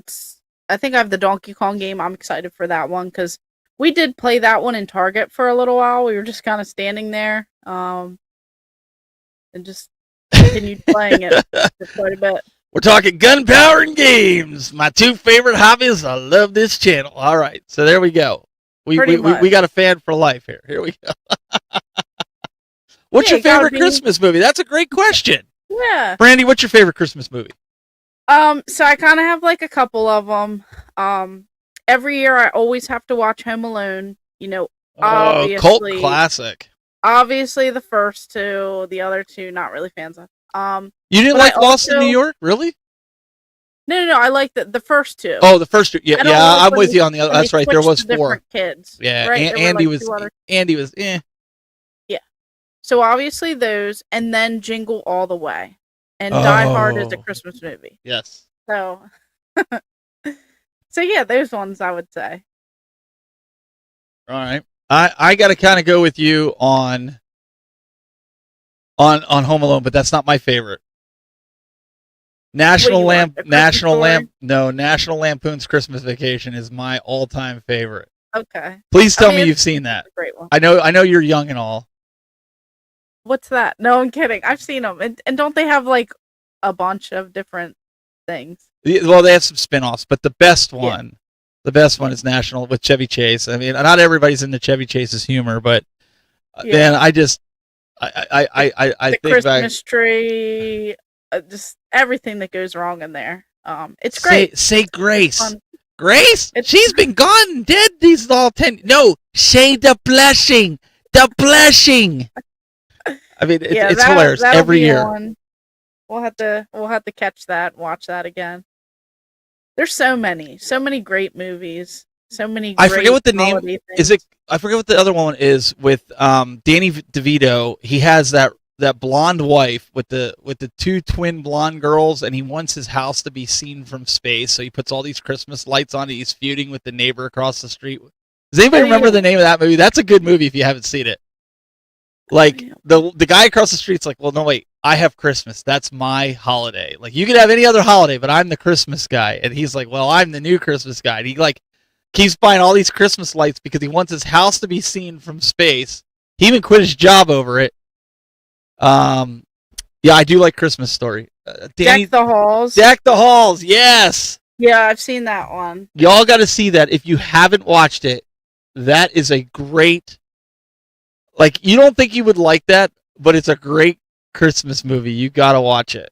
Speaker 5: think I have the Donkey Kong game. I'm excited for that one because we did play that one in Target for a little while. We were just kind of standing there, and just continued playing it for quite a bit.
Speaker 4: We're talking gunpowder and games. My 2 favorite hobbies. I love this channel. All right, so there we go. We got a fan for life here. Here we go. What's your favorite Christmas movie? That's a great question.
Speaker 5: Yeah.
Speaker 4: Brandy, what's your favorite Christmas movie?
Speaker 5: So I kind of have like a couple of them. Every year I always have to watch Home Alone. Obviously,
Speaker 4: cult classic.
Speaker 5: Obviously, the first 2, the other 2, not really fans of.
Speaker 4: You didn't like Lost in New York, really?
Speaker 5: No. I like the first 2.
Speaker 4: Oh, the first 2. Yeah, I'm with you on the other. That's right. There was 4
Speaker 5: kids.
Speaker 4: Yeah,
Speaker 5: right?
Speaker 4: Andy was. Yeah.
Speaker 5: So obviously those, and then Jingle All the Way, and Die Hard is a Christmas movie.
Speaker 4: Yes.
Speaker 5: So, yeah, those ones I would say.
Speaker 4: All right, I got to kind of go with you on Home Alone, but that's not my favorite. National
Speaker 5: Wait, you watched A Christmas
Speaker 4: National
Speaker 5: Story?
Speaker 4: National Lampoon's Christmas Vacation is my all-time favorite.
Speaker 5: Okay.
Speaker 4: Please tell
Speaker 5: I
Speaker 4: me
Speaker 5: mean,
Speaker 4: you've seen that.
Speaker 5: it's a great one.
Speaker 4: I know you're young and all.
Speaker 5: What's that? No, I'm kidding. I've seen them. And don't they have like a bunch of different things?
Speaker 4: Well, they have some spin-offs, but the best
Speaker 5: Yeah.
Speaker 4: one is National with Chevy Chase. I mean, not everybody's into Chevy Chase's humor, but
Speaker 5: Yeah.
Speaker 4: man, I think
Speaker 5: The
Speaker 4: back.
Speaker 5: Christmas tree, just everything that goes wrong in there. It's great.
Speaker 4: Say Grace.
Speaker 5: Fun.
Speaker 4: Grace?
Speaker 5: It's-
Speaker 4: She's been gone and dead these all 10. No, say the blessing. The blessing. I mean, it's hilarious
Speaker 5: that'll
Speaker 4: every
Speaker 5: be
Speaker 4: year.
Speaker 5: on. We'll have to catch that, watch that again. There's so many great movies, so many.
Speaker 4: I forget what the name
Speaker 5: holiday
Speaker 4: is.
Speaker 5: things.
Speaker 4: I forget what the other one is with Danny DeVito. He has that blonde wife with the two twin blonde girls, and he wants his house to be seen from space. So he puts all these Christmas lights on it. He's feuding with the neighbor across the street. Does anybody remember the name of that movie? That's a good movie if you haven't seen it. Like the guy across the street's like, well, no, wait, I have Christmas. That's my holiday. Like you could have any other holiday, but I'm the Christmas guy. And he's like, well, I'm the new Christmas guy. And he like keeps buying all these Christmas lights because he wants his house to be seen from space. He even quit his job over it. Yeah, I do like Christmas Story. Danny,
Speaker 5: Deck the Halls.
Speaker 4: Deck the Halls. Yes.
Speaker 5: Yeah, I've seen that one.
Speaker 4: Y'all got to see that if you haven't watched it. That is a great. Like you don't think you would like that, but it's a great Christmas movie. You got to watch it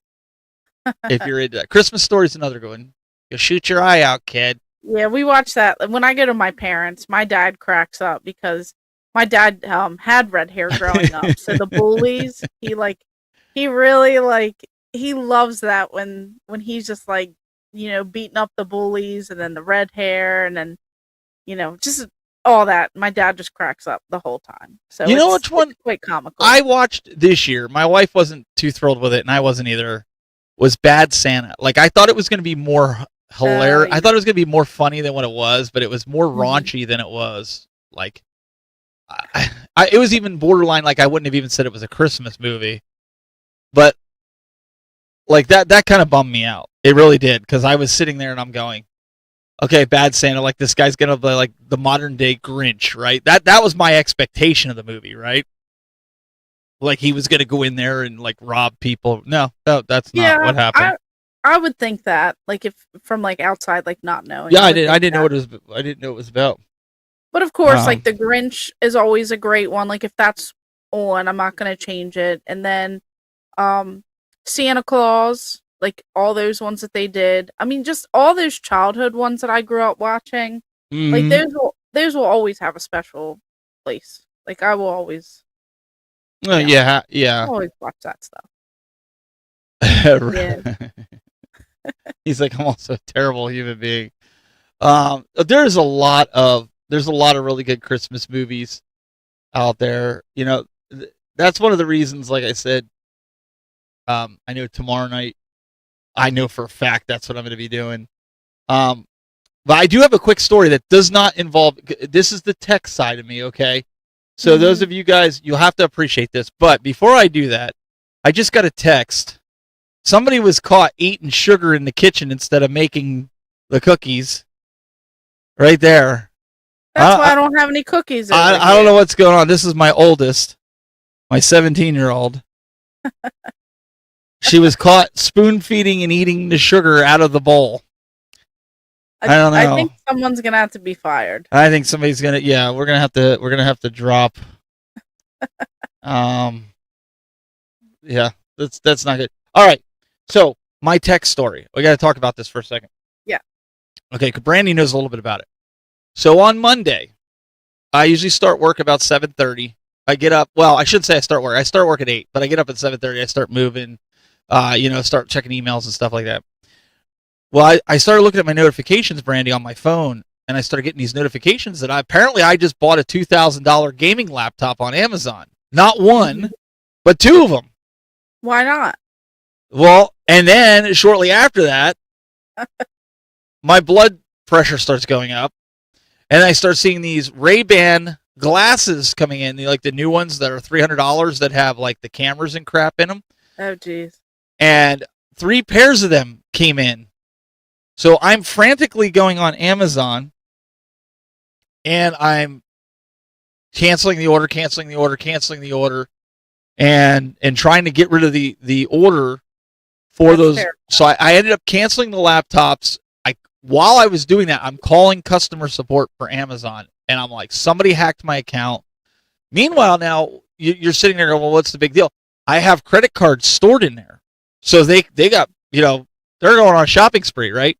Speaker 4: if you're into that. Christmas Story is another good one. You'll shoot your eye out, kid.
Speaker 5: Yeah, we watch that. When I go to my parents, my dad cracks up because my dad had red hair growing up. So the bullies, he really he loves that when he's just like, beating up the bullies and then the red hair and then, just all that. My dad just cracks up the whole time. So
Speaker 4: you know which one?
Speaker 5: It's quite comical.
Speaker 4: I watched this year. My wife wasn't too thrilled with it, and I wasn't either. Was Bad Santa. Like I thought it was going to be more hilarious.
Speaker 5: Yeah.
Speaker 4: I thought it was going to be more funny than what it was, but it was more raunchy than it was. Like, it was even borderline. Like I wouldn't have even said it was a Christmas movie, but like that kind of bummed me out. It really did because I was sitting there and I'm going, okay, Bad Santa. Like this guy's gonna be like the modern day Grinch, right? That was my expectation of the movie, right? Like he was gonna go in there and like rob people. No, that's not what happened.
Speaker 5: I would think that, like, if from like outside, like not knowing.
Speaker 4: Yeah, I didn't know what it was. I didn't know what it was about.
Speaker 5: But of course, like the Grinch is always a great one. Like if that's on, I'm not gonna change it. And then, Santa Claus, like all those ones that they did. I mean, just all those childhood ones that I grew up watching. Like those will always have a special place. Like I will always.
Speaker 4: Yeah.
Speaker 5: I'll always watch that stuff.
Speaker 4: Yeah. He's like, I'm also a terrible human being. There's a lot of really good Christmas movies out there. That's one of the reasons, like I said, I know tomorrow night, I know for a fact that's what I'm going to be doing. But I do have a quick story that does not involve, this is the tech side of me, okay? So those of you guys, you'll have to appreciate this. But before I do that, I just got a text. Somebody was caught eating sugar in the kitchen instead of making the cookies. Right there.
Speaker 5: That's why I don't have any cookies.
Speaker 4: I don't know what's going on. This is my oldest, my 17-year-old. She was caught spoon feeding and eating the sugar out of the bowl. I don't know.
Speaker 5: I think someone's gonna have to be fired.
Speaker 4: I think somebody's gonna. Yeah, we're gonna have to drop. Yeah, that's not good. All right. So my tech story. We got to talk about this for a second.
Speaker 5: Yeah.
Speaker 4: Okay. Brandy knows a little bit about it. So on Monday, I usually start work about 7:30. I get up. Well, I shouldn't say I start work. I start work at 8, but I get up at 7:30. I start moving. Start checking emails and stuff like that. Well, I started looking at my notifications, Brandy, on my phone, and I started getting these notifications that I just bought a $2,000 gaming laptop on Amazon. Not one, but two of them.
Speaker 5: Why not?
Speaker 4: Well, and then shortly after that, my blood pressure starts going up, and I start seeing these Ray-Ban glasses coming in, like the new ones that are $300 that have like the cameras and crap in them.
Speaker 5: Oh, geez.
Speaker 4: And 3 pairs of them came in. So I'm frantically going on Amazon, and I'm canceling the order, and trying to get rid of the order for those.
Speaker 5: Fair.
Speaker 4: So I ended up canceling the laptops. While I was doing that, I'm calling customer support for Amazon, and I'm like, somebody hacked my account. Meanwhile, now you're sitting there going, well, what's the big deal? I have credit cards stored in there. So they got, they're going on a shopping spree, right?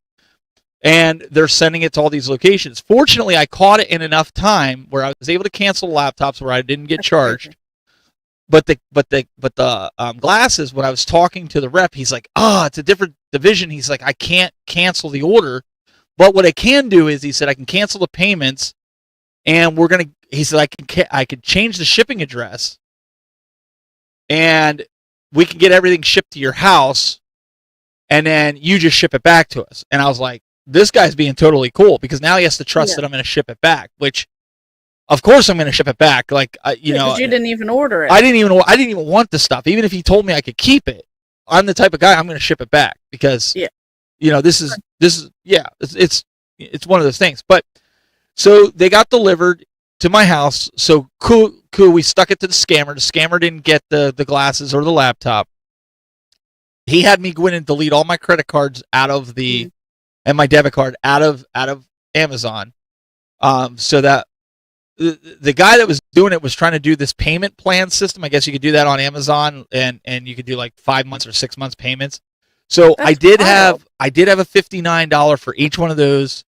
Speaker 4: And they're sending it to all these locations. Fortunately, I caught it in enough time where I was able to cancel laptops where I didn't get charged. But the glasses, when I was talking to the rep, he's like, it's a different division. He's like, I can't cancel the order. But what I can do is, he said, I can cancel the payments, and he said, I could change the shipping address, and we can get everything shipped to your house, and then you just ship it back to us. And I was like, this guy's being totally cool, because now he has to trust that I'm going to ship it back, which, of course, I'm going to ship it back. Like, you
Speaker 5: didn't even order it.
Speaker 4: I didn't even want the stuff. Even if he told me I could keep it, I'm the type of guy, I'm going to ship it back, because, this is it's one of those things. But so they got delivered to my house. So cool. We stuck it to the scammer. The scammer didn't get the glasses or the laptop. He had me go in and delete all my credit cards out of and my debit card out of Amazon. So that the guy that was doing it was trying to do this payment plan system. I guess you could do that on Amazon, and you could do like 5 months or 6 months payments. So I did have a $59 for each one of those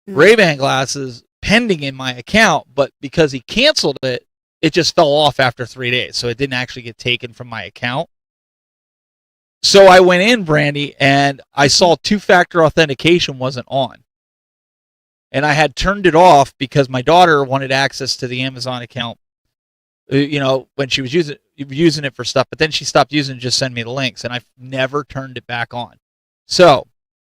Speaker 4: Ray-Ban glasses pending in my account, but because he canceled it, it just fell off after 3 days. So it didn't actually get taken from my account. So I went in, Brandy, and I saw 2-factor authentication wasn't on. And I had turned it off because my daughter wanted access to the Amazon account, when she was using it for stuff. But then she stopped using it, just send me the links, and I've never turned it back on. So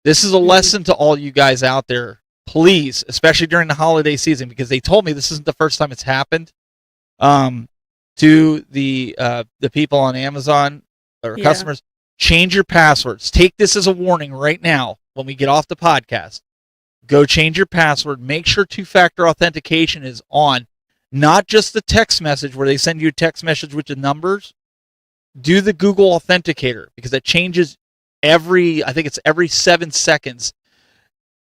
Speaker 4: this is a lesson to all you guys out there. Please, especially during the holiday season, because they told me this isn't the first time it's happened to the people on Amazon or customers. Change your passwords. Take this as a warning right now when we get off the podcast. Go change your password. Make sure 2-factor authentication is on. Not just the text message where they send you a text message with the numbers. Do the Google Authenticator, because that changes every 7 seconds.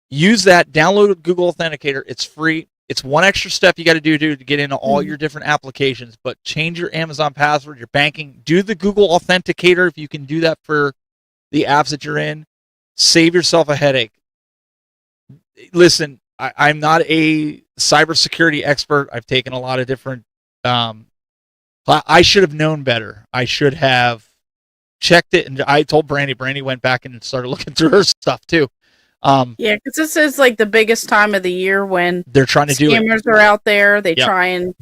Speaker 4: Use that. Download Google Authenticator. It's free. It's one extra step you got to do to get into all your different applications. But change your Amazon password, your banking. Do the Google Authenticator if you can do that for the apps that you're in. Save yourself a headache. Listen, I'm not a cybersecurity expert. I've taken a lot of different. I should have known better. I should have checked it, and I told Brandy. Brandy went back and started looking through her stuff too.
Speaker 5: Because this is like the biggest time of the year when
Speaker 4: they're trying to do it.
Speaker 5: Scammers are out there. They try and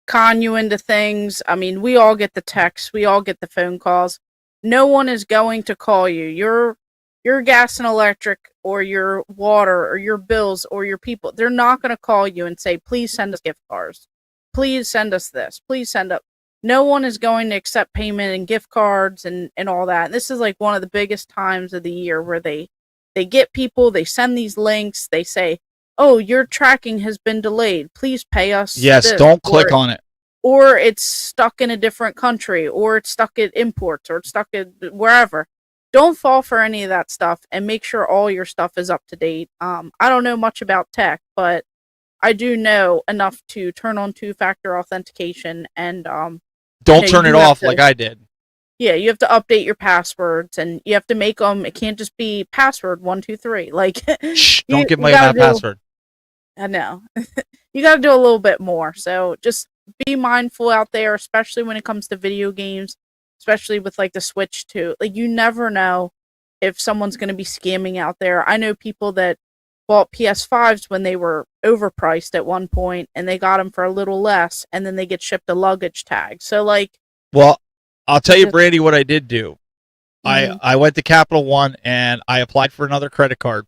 Speaker 5: con you into things. I mean, we all get the texts, we all get the phone calls. No one is going to call you. Your gas and electric, or your water, or your bills, or your people. They're not going to call you and say, please send us gift cards. Please send us this. Please send up. No one is going to accept payment and gift cards and all that. And this is like one of the biggest times of the year where they get people, they send these links, they say, oh, your tracking has been delayed. Please pay us.
Speaker 4: Yes,
Speaker 5: this.
Speaker 4: don't click on it.
Speaker 5: Or it's stuck in a different country, or it's stuck at imports, or it's stuck at wherever. Don't fall for any of that stuff, and make sure all your stuff is up to date. I don't know much about tech, but I do know enough to turn on 2-factor authentication, and
Speaker 4: don't turn it off like I did.
Speaker 5: Yeah, you have to update your passwords, and you have to make them. It can't just be password 123. Like,
Speaker 4: shh, don't give my password.
Speaker 5: I know. You got to do a little bit more. So just be mindful out there, especially when it comes to video games, especially with like the Switch too. Like, you never know if someone's going to be scamming out there. I know people that bought PS5s when they were overpriced at one point, and they got them for a little less, and then they get shipped a luggage tag. So like,
Speaker 4: well, I'll tell you, Brandy, what I did do. I went to Capital One and I applied for another credit card.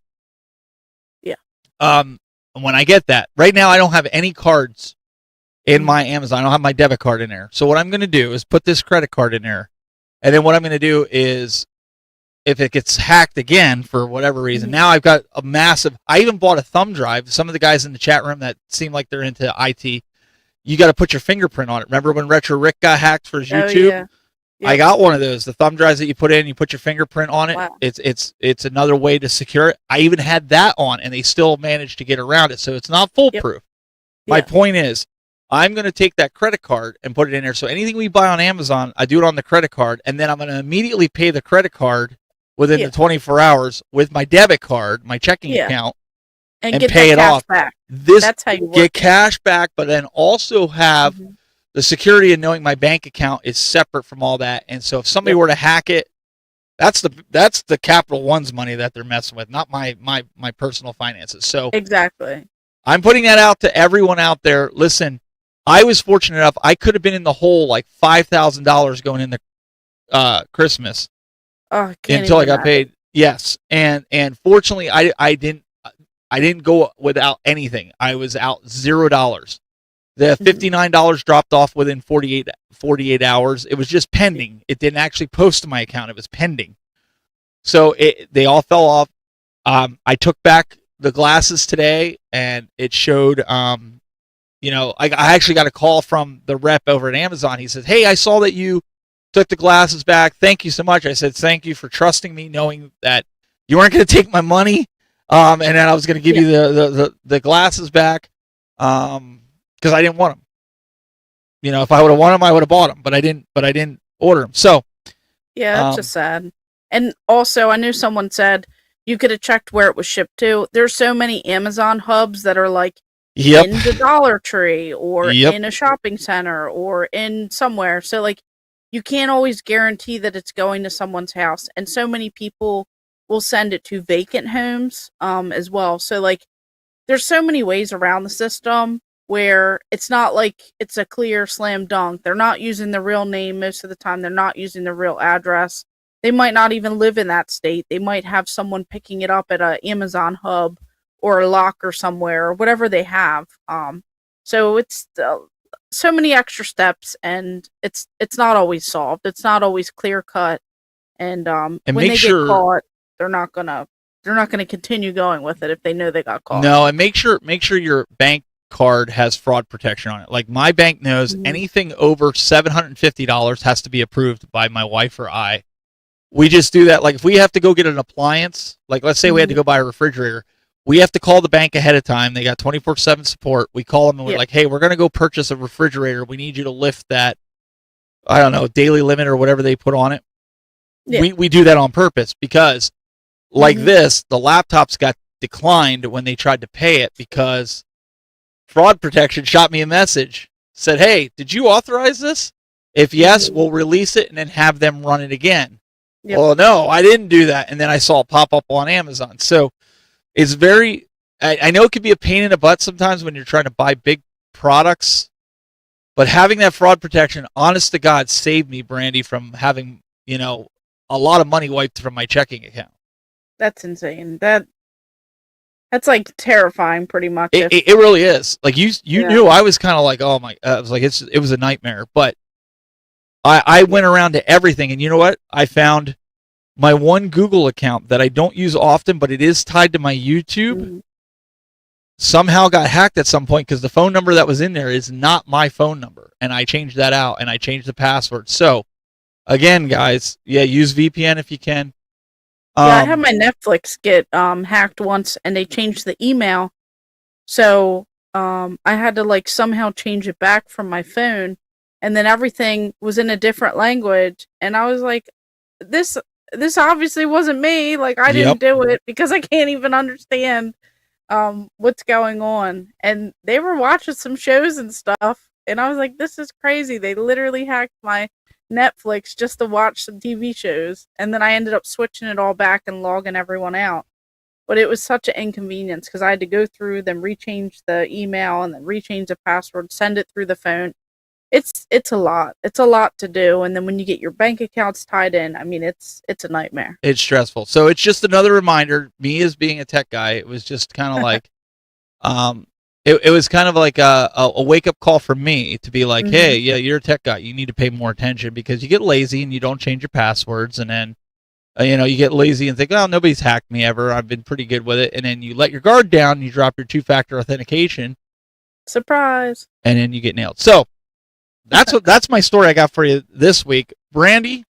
Speaker 5: Yeah.
Speaker 4: When I get that, right now I don't have any cards in my Amazon. I don't have my debit card in there. So what I'm going to do is put this credit card in there. And then what I'm going to do is if it gets hacked again for whatever reason, now I've got a massive. I even bought a thumb drive. Some of the guys in the chat room that seem like they're into IT, you got to put your fingerprint on it. Remember when Retro Rick got hacked for his YouTube?
Speaker 5: Yeah. Yep.
Speaker 4: I got one of those. The thumb drives that you put in, you put your fingerprint on it.
Speaker 5: Wow.
Speaker 4: It's another way to secure it. I even had that on, and they still managed to get around it. So it's not foolproof.
Speaker 5: Yep.
Speaker 4: My point is, I'm going to take that credit card and put it in there. So anything we buy on Amazon, I do it on the credit card, and then I'm going to immediately pay the credit card within the 24 hours with my debit card, my checking account, and
Speaker 5: get
Speaker 4: pay
Speaker 5: that
Speaker 4: it
Speaker 5: cash
Speaker 4: off.
Speaker 5: back.
Speaker 4: That's
Speaker 5: how you work
Speaker 4: get cash back, but then also have the security of knowing my bank account is separate from all that. And so if somebody were to hack it, that's the Capital One's money that they're messing with, not my personal finances. So
Speaker 5: exactly,
Speaker 4: I'm putting that out to everyone out there. Listen, I was fortunate enough; I could have been in the hole like $5,000 going into Christmas until I got paid. Yes, and fortunately, I didn't go without anything. I was out $0. The $59 dropped off within 48 hours. It was just pending. It didn't actually post to my account. It was pending. So they all fell off. I took back the glasses today, and it showed. I actually got a call from the rep over at Amazon. He said, "Hey, I saw that you took the glasses back. Thank you so much." I said, "Thank you for trusting me, knowing that you weren't going to take my money, and then I was going to give you the glasses back, because I didn't want them. If I would have wanted them, I would have bought them, but I didn't order them. So
Speaker 5: that's just sad. And also, I knew someone said you could have checked where it was shipped to. There's so many Amazon hubs that are like in the Dollar Tree or in a shopping center or in somewhere. So like you can't always guarantee that it's going to someone's house. And so many people will send it to vacant homes as well. So like there's so many ways around the system where it's not like it's a clear slam dunk. They're not using the real name most of the time. They're not using the real address. They might not even live in that state. They might have someone picking it up at an Amazon hub or a locker somewhere or whatever they have. So it's so many extra steps, and it's not always solved. It's not always clear cut. And when they get caught, they're not gonna continue going with it if they know they got caught.
Speaker 4: No, and make sure your bank card has fraud protection on it. Like my bank knows anything over $750 has to be approved by my wife or I. We just do that. Like if we have to go get an appliance, like let's say we had to go buy a refrigerator, we have to call the bank ahead of time. They got 24/7 support. We call them and we're like, "Hey, we're going to go purchase a refrigerator. We need you to lift that, I don't know, daily limit or whatever they put on it." We do that on purpose because like this, the laptops got declined when they tried to pay it because fraud protection shot me a message, said, "Hey, did you authorize this? If yes, we'll release it and then have them run it again." Well, no, I didn't do that. And then I saw it pop up on Amazon. So it's I know it can be a pain in the butt sometimes when you're trying to buy big products, but having that fraud protection, honest to God, saved me, Brandy, from having, a lot of money wiped from my checking account. That's
Speaker 5: insane. That's like terrifying, pretty much.
Speaker 4: It really is. Like you knew I was kind of like, oh my, I was like, it was a nightmare. But I went around to everything, and you know what? I found my one Google account that I don't use often, but it is tied to my YouTube. Somehow got hacked at some point because the phone number that was in there is not my phone number, and I changed that out and I changed the password. So, again, guys, use VPN if you can.
Speaker 5: I had my Netflix get hacked once, and they changed the email, so I had to like somehow change it back from my phone, and then everything was in a different language, and I was like, this obviously wasn't me. Like I didn't do it because I can't even understand what's going on. And they were watching some shows and stuff, and I was like, this is crazy. They literally hacked my Netflix just to watch some TV shows, and then I ended up switching it all back and logging everyone out. But it was such an inconvenience because I had to go through them, rechange the email, and then rechange the password, send it through the phone. It's a lot. It's a lot to do, and then when you get your bank accounts tied in, I mean, it's a nightmare.
Speaker 4: It's stressful. So it's just another reminder. Me as being a tech guy, it was just kind of like, it was kind of like a wake up call for me to be like, hey, you're a tech guy. You need to pay more attention because you get lazy and you don't change your passwords, and then You get lazy and think, oh, nobody's hacked me ever. I've been pretty good with it. And then you let your guard down and you drop your two-factor authentication.
Speaker 5: Surprise.
Speaker 4: And then you get nailed. So that's my story I got for you this week. Brandy,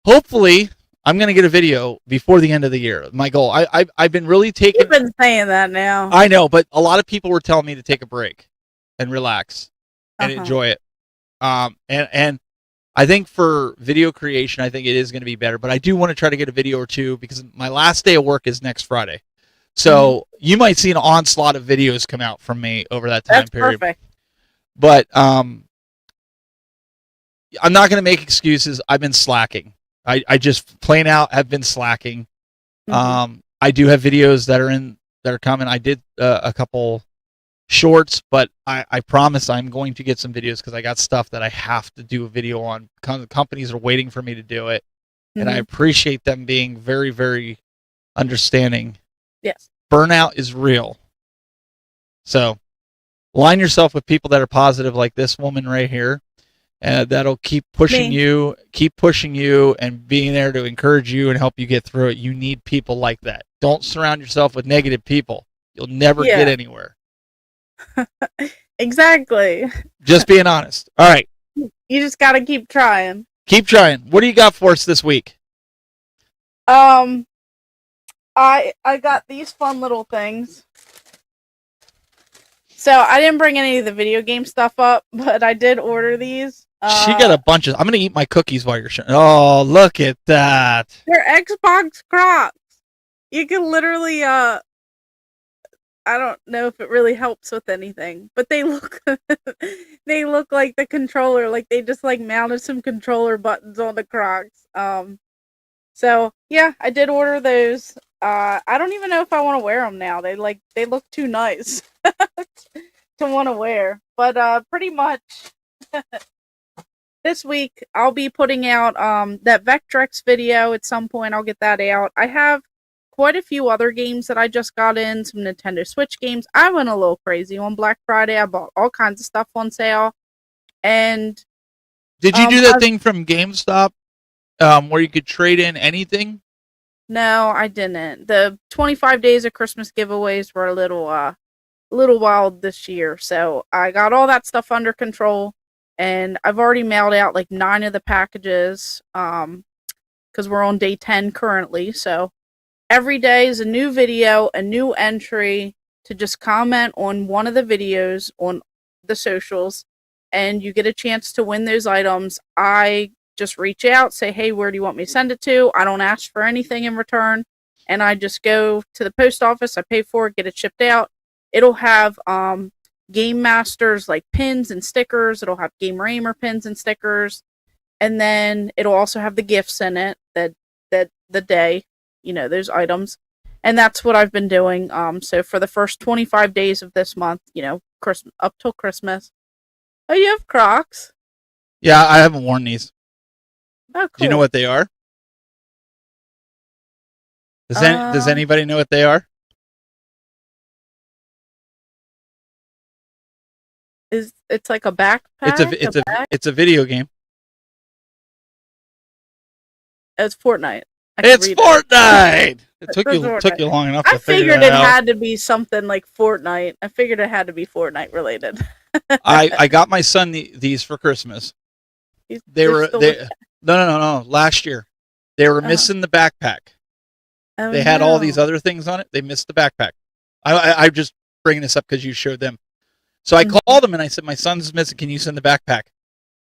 Speaker 4: hopefully I'm going to get a video before the end of the year. My goal. I've been really taking...
Speaker 5: You've been saying that now.
Speaker 4: I know, but a lot of people were telling me to take a break and relax and enjoy it. And I think for video creation, I think it is going to be better. But I do want to try to get a video or two because my last day of work is next Friday. So you might see an onslaught of videos come out from me over that time period. Perfect. But I'm not going to make excuses. I've been slacking. I just plain out have been slacking. I do have videos that are coming. I did a couple shorts, but I promise I'm going to get some videos because I got stuff that I have to do a video on. Companies are waiting for me to do it, and I appreciate them being very, very understanding.
Speaker 5: Yes.
Speaker 4: Burnout is real. So line yourself with people that are positive like this woman right here. That'll keep pushing you, and being there to encourage you and help you get through it. You need people like that. Don't surround yourself with negative people. You'll never get anywhere.
Speaker 5: Exactly.
Speaker 4: Just being honest. All right.
Speaker 5: You just got to keep trying.
Speaker 4: Keep trying. What do you got for us this week?
Speaker 5: I got these fun little things. So I didn't bring any of the video game stuff up, but I did order these.
Speaker 4: She got a bunch of... I'm going to eat my cookies while you're showing. Oh, look at that.
Speaker 5: They're Xbox Crocs. You can literally, I don't know if it really helps with anything, but they look, they look like the controller, like they just like mounted some controller buttons on the Crocs. So yeah, I did order those. I don't even know if I want to wear them now. They look too nice to want to wear, but pretty much this week I'll be putting out that Vectrex video at some point. I'll get that out. I have quite a few other games that I just got in, some Nintendo Switch games. I went a little crazy on Black Friday. I bought all kinds of stuff on sale. And
Speaker 4: did you do that thing from GameStop where you could trade in anything?
Speaker 5: No, I didn't. The 25 days of Christmas giveaways were a little wild this year. So I got all that stuff under control, and I've already mailed out like 9 of the packages because we're on day 10 currently. So every day is a new video, a new entry to just comment on one of the videos on the socials, and you get a chance to win those items. I just reach out, say, hey, where do you want me to send it to? I don't ask for anything in return, and I just go to the post office, I pay for it, get it shipped out. It'll have Game Masters like pins and stickers. It'll have Gamer Aimer pins and stickers, and then it'll also have the gifts in it that the day, those items. And that's what I've been doing. So for the first 25 days of this month, Christmas up till Christmas. Oh, you have Crocs?
Speaker 4: Yeah, I haven't worn these.
Speaker 5: Oh, cool.
Speaker 4: Do you know what they are? Does anybody know what they are?
Speaker 5: It's like a backpack?
Speaker 4: It's a video game.
Speaker 5: It's Fortnite.
Speaker 4: It's Fortnite. It took you long enough to figure that out. I figured
Speaker 5: it had to be something like Fortnite. I figured it had to be Fortnite related.
Speaker 4: I got my son these for Christmas. No. Last year, they were missing the backpack.
Speaker 5: Oh,
Speaker 4: they had all these other things on it. They missed the backpack. I'm just bringing this up because you showed them. So I called them and I said, my son's missing. Can you send the backpack?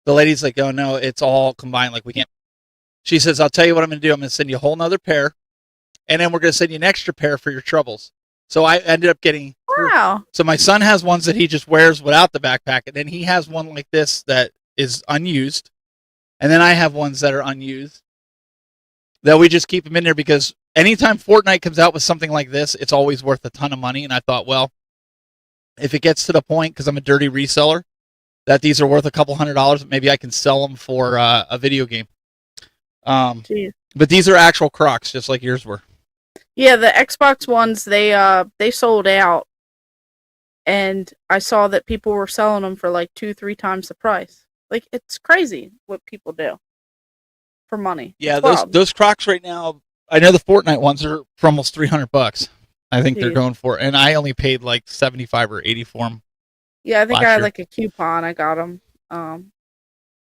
Speaker 4: The lady's like, oh no, it's all combined. Like we can't. She says, I'll tell you what I'm going to do. I'm going to send you a whole nother pair, and then we're going to send you an extra pair for your troubles. So I ended up getting.
Speaker 5: Wow.
Speaker 4: So my son has ones that he just wears without the backpack, and then he has one like this that is unused. And then I have ones that are unused that we just keep them in there because anytime Fortnite comes out with something like this, it's always worth a ton of money. And I thought, well, if it gets to the point, because I'm a dirty reseller, that these are worth a couple $100, maybe I can sell them for a video game. But these are actual Crocs, just like yours were.
Speaker 5: Yeah, the Xbox ones, they sold out. And I saw that people were selling them for like 2-3 times the price. Like, it's crazy what people do. for money.
Speaker 4: Yeah,
Speaker 5: It's wild.
Speaker 4: those Crocs right now. I know the Fortnite ones are for almost $300. I think they're
Speaker 5: Jeez.
Speaker 4: going for, and I only paid like 75 or 80 for them.
Speaker 5: Yeah, I think
Speaker 4: last
Speaker 5: I had
Speaker 4: year.
Speaker 5: like a coupon. I got them.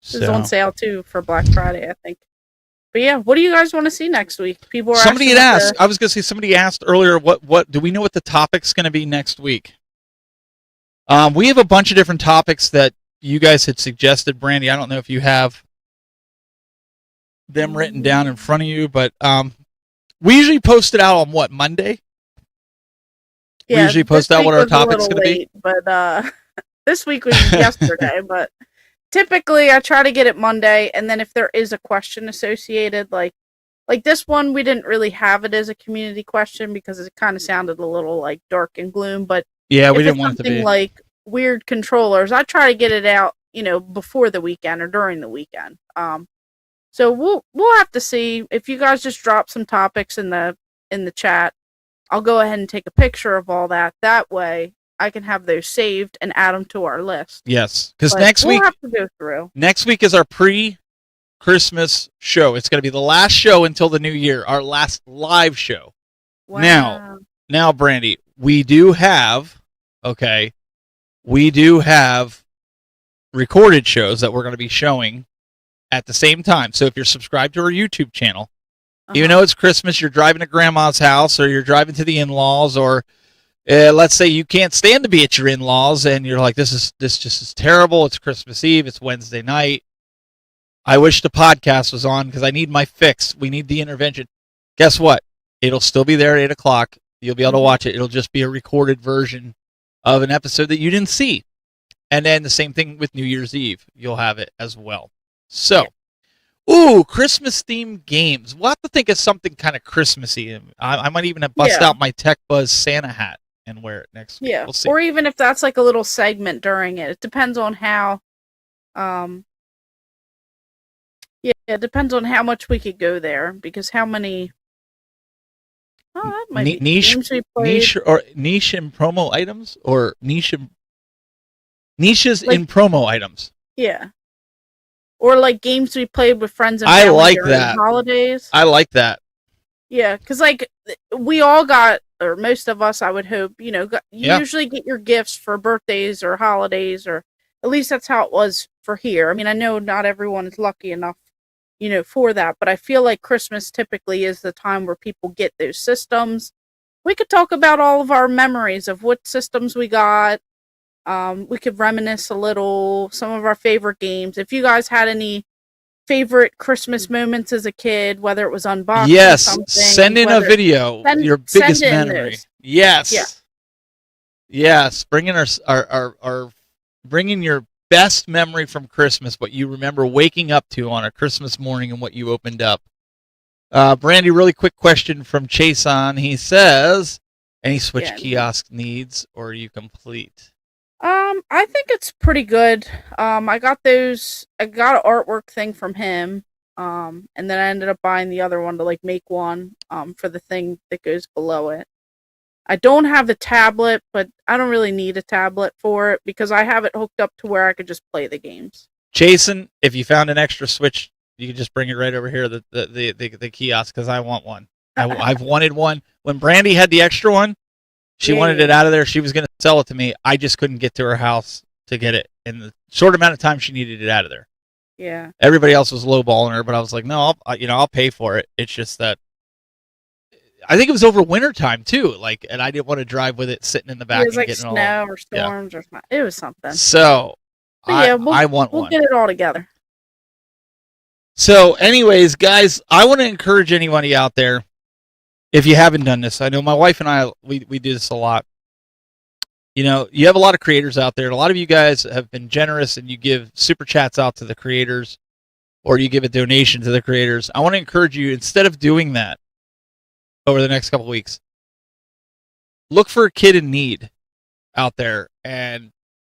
Speaker 5: This is
Speaker 4: So
Speaker 5: on sale too for Black Friday, I think. But yeah, what do you guys want to see next week? People were
Speaker 4: somebody had
Speaker 5: asking
Speaker 4: asked. I was going to say somebody asked earlier. What do we know what the topic's going to be next week? We have a bunch of different topics that you guys had suggested, Brandy. I don't know if you have them written down in front of you, but we usually post it out on what, Monday?
Speaker 5: Yeah,
Speaker 4: we usually post
Speaker 5: this
Speaker 4: out what
Speaker 5: week
Speaker 4: our
Speaker 5: was a
Speaker 4: topic's
Speaker 5: little
Speaker 4: going to be.
Speaker 5: late, but this week was yesterday. But typically, I try to get it Monday, and then if there is a question associated, like this one, we didn't really have it as a community question because it kind of sounded a little like dark and gloom. But
Speaker 4: Yeah, we
Speaker 5: if
Speaker 4: didn't
Speaker 5: it's
Speaker 4: want it to
Speaker 5: something
Speaker 4: be.
Speaker 5: like weird controllers, I try to get it out, before the weekend or during the weekend. So we'll have to see if you guys just drop some topics in the chat. I'll go ahead and take a picture of all that. That way, I can have those saved and add them to our list.
Speaker 4: Yes, because
Speaker 5: But
Speaker 4: next
Speaker 5: we'll
Speaker 4: week
Speaker 5: have to go through.
Speaker 4: Next week is our pre-Christmas show. It's going to be the last show until the new year, our last live show.
Speaker 5: Wow.
Speaker 4: Now, Brandy, we do have recorded shows that we're going to be showing at the same time. So if you're subscribed to our YouTube channel, even though it's Christmas, you're driving to grandma's house or you're driving to the in-laws, or let's say you can't stand to be at your in-laws and you're like, this just is terrible. It's Christmas Eve. It's Wednesday night. I wish the podcast was on because I need my fix. We need the intervention. Guess what? It'll still be there at 8 o'clock. You'll be able to watch it. It'll just be a recorded version of an episode that you didn't see. And then the same thing with New Year's Eve. You'll have it as well. So, Christmas themed games. We'll have to think of something kind of Christmassy. I might even have bust out my Tech Buzz Santa hat and wear it next week.
Speaker 5: Yeah.
Speaker 4: We'll see.
Speaker 5: Or even if that's like a little segment during it. It depends on how it depends on how much we could go there, because how many that might be games we played.
Speaker 4: niche and promo items, or niches
Speaker 5: Like-
Speaker 4: in promo items.
Speaker 5: Yeah. Or like games we played with friends and
Speaker 4: I
Speaker 5: family
Speaker 4: like
Speaker 5: during
Speaker 4: that.
Speaker 5: holidays.
Speaker 4: I like that.
Speaker 5: Yeah, because like we all got, or most of us, I would hope, you usually get your gifts for birthdays or holidays, or at least that's how it was for here. I mean, I know not everyone is lucky enough, for that, but I feel like Christmas typically is the time where people get those systems. We could talk about all of our memories of what systems we got. We could reminisce a little, some of our favorite games. If you guys had any favorite Christmas moments as a kid, whether it was unboxing something,
Speaker 4: send in a video. Your biggest memory.
Speaker 5: Those.
Speaker 4: Yes. Yes. Bring in our bring in your best memory from Christmas, what you remember waking up to on a Christmas morning and what you opened up. Brandy, really quick question from Chason. He says, any Switch kiosk needs, or are you complete?
Speaker 5: I think it's pretty good. I got an artwork thing from him. And then I ended up buying the other one to like make one, for the thing that goes below it. I don't have a tablet, but I don't really need a tablet for it because I have it hooked up to where I could just play the games.
Speaker 4: Jason, if you found an extra Switch, you can just bring it right over here, the kiosk, because I want one. I've wanted one. When Brandy had the extra one, she wanted it out of there. She was going to sell it to me. I just couldn't get to her house to get it in the short amount of time she needed it out of there.
Speaker 5: Yeah.
Speaker 4: Everybody else was lowballing her, but I was like, no, I'll pay for it. It's just that I think it was over winter time too. And I didn't want to drive with it sitting in the back.
Speaker 5: It was
Speaker 4: and
Speaker 5: like
Speaker 4: getting
Speaker 5: snow or storms or something. It was something.
Speaker 4: So I want one.
Speaker 5: We'll get it all together.
Speaker 4: So, anyways, guys, I want to encourage anybody out there, if you haven't done this. I know my wife and I, we do this a lot. You have a lot of creators out there. A lot of you guys have been generous and you give super chats out to the creators, or you give a donation to the creators. I want to encourage you, instead of doing that over the next couple of weeks, look for a kid in need out there and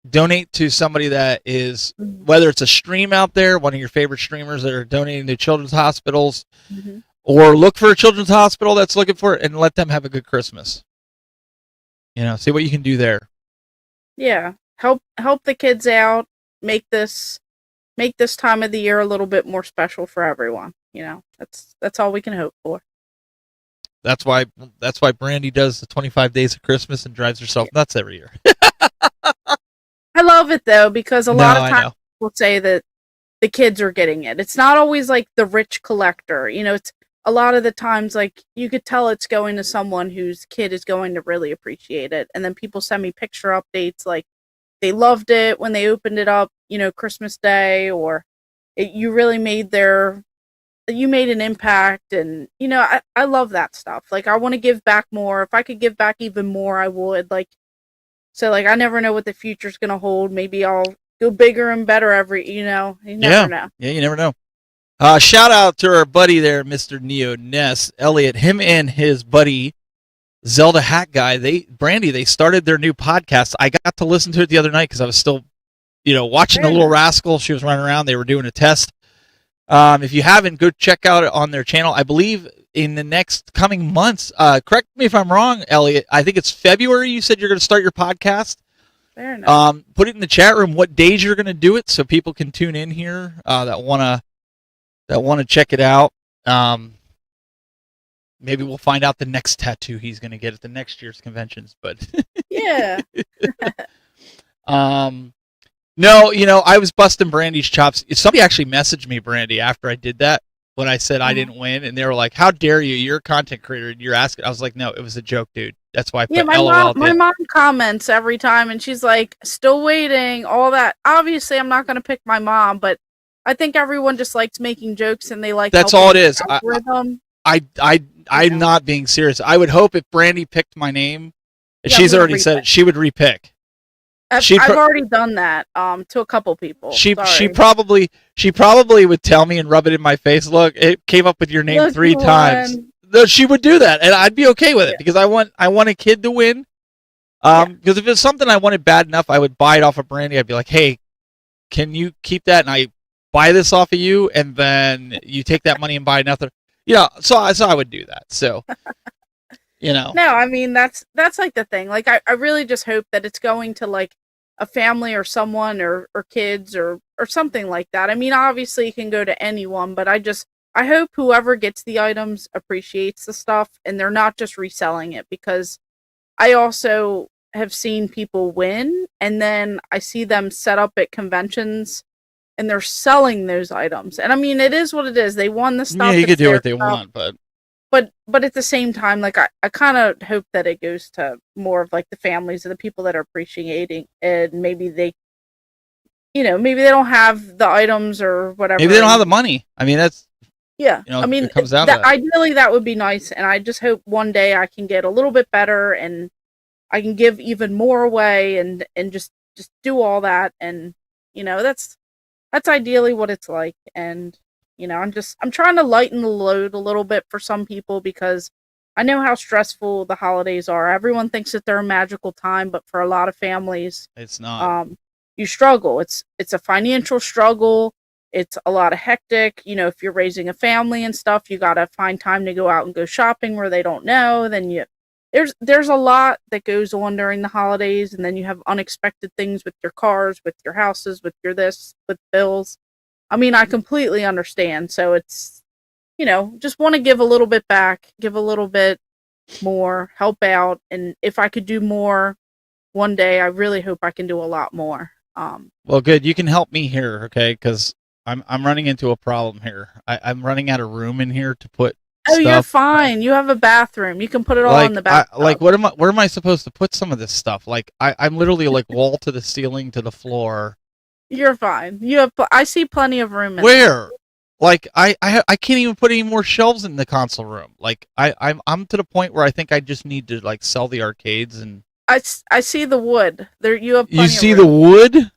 Speaker 4: donate to somebody that is, whether it's a stream out there, one of your favorite streamers that are donating to children's hospitals, or look for a children's hospital that's looking for it and let them have a good Christmas. See what you can do there.
Speaker 5: Yeah. Help the kids out. Make this time of the year a little bit more special for everyone. that's all we can hope for.
Speaker 4: That's why Brandy does the 25 days of Christmas and drives herself nuts every year.
Speaker 5: I love it though, because a lot of
Speaker 4: I
Speaker 5: times
Speaker 4: know.
Speaker 5: people say that the kids are getting it. It's not always like the rich collector. It's a lot of the times like you could tell it's going to someone whose kid is going to really appreciate it. And then people send me picture updates like they loved it when they opened it up, Christmas Day, or you really you made an impact. And, I love that stuff. Like, I want to give back more. If I could give back even more, I would. Like, so, like, I never know what the future's going to hold. Maybe I'll go bigger and better you never know.
Speaker 4: Yeah, you never know. Shout out to our buddy there, Mr. Neo Ness, Elliot. Him and his buddy, Zelda Hat Guy, they started their new podcast. I got to listen to it the other night because I was still, watching the little rascal. She was running around. They were doing a test. If you haven't, go check out it on their channel. I believe in the next coming months. Correct me if I'm wrong, Elliot. I think it's February. You said you're going to start your podcast.
Speaker 5: Fair enough.
Speaker 4: Put it in the chat room what days you're going to do it, so people can tune in here that want to check it out. Maybe we'll find out the next tattoo he's going to get at the next year's conventions. But
Speaker 5: yeah.
Speaker 4: No, I was busting Brandy's chops. Somebody actually messaged me, Brandy, after I did that when I said I didn't win, and they were like, "How dare you? You're a content creator and you're asking." I was like, "No, it was a joke, dude. That's why I put LOL."
Speaker 5: My mom comments every time, and she's like, "Still waiting." All that. Obviously, I'm not going to pick my mom, but I think everyone just likes making jokes, and they like.
Speaker 4: That's all it is. I'm not being serious. I would hope if Brandy picked my name, she's already said it, she would repick.
Speaker 5: I've already done that to a couple people.
Speaker 4: She probably would tell me and rub it in my face. Look, it came up with your name 3 times. No, she would do that, and I'd be okay with it because I want a kid to win. Because if it's something I wanted bad enough, I would buy it off of Brandy. I'd be like, "Hey, can you keep that?" And I buy this off of you, and then you take that money and buy another. So I would do that. So. No,
Speaker 5: I mean that's like the thing. Like I really just hope that it's going to like a family or someone or kids or something like that. I mean, obviously it can go to anyone, but I hope whoever gets the items appreciates the stuff and they're not just reselling it, because I also have seen people win and then I see them set up at conventions and they're selling those items. And I mean, it is what it is. They won the stuff.
Speaker 4: Yeah, you could do what they want,
Speaker 5: but at the same time, like I kind of hope that it goes to more of like the families of the people that are appreciating, and maybe they, maybe they don't have the items or whatever.
Speaker 4: Maybe they don't have the money. I mean, that's
Speaker 5: I mean,
Speaker 4: it comes down to that.
Speaker 5: Ideally that would be nice, and I just hope one day I can get a little bit better and I can give even more away and just do all that, and that's ideally what it's like. And I'm trying to lighten the load a little bit for some people because I know how stressful the holidays are. Everyone thinks that they're a magical time, but for a lot of families,
Speaker 4: it's not.
Speaker 5: You struggle. It's a financial struggle. It's a lot of hectic. If you're raising a family and stuff, you got to find time to go out and go shopping where they don't know. Then there's a lot that goes on during the holidays, and then you have unexpected things with your cars, with your houses, with your this, with bills. I mean, I completely understand. So it's, just want to give a little bit back, give a little bit more, help out. And if I could do more one day, I really hope I can do a lot more.
Speaker 4: Well, good. You can help me here, okay? Because I'm running into a problem here. I'm running out of room in here to put stuff.
Speaker 5: You're fine. You have a bathroom. You can put it all in the bathtub.
Speaker 4: Where am I supposed to put some of this stuff? Like, I'm literally like wall to the ceiling to the floor.
Speaker 5: You're fine. I see plenty of room.
Speaker 4: Where? Like I can't even put any more shelves in the console room. Like I'm to the point where I think I just need to like sell the arcades and.
Speaker 5: I see the wood. There you have. Plenty
Speaker 4: you see
Speaker 5: of
Speaker 4: the
Speaker 5: room.
Speaker 4: wood?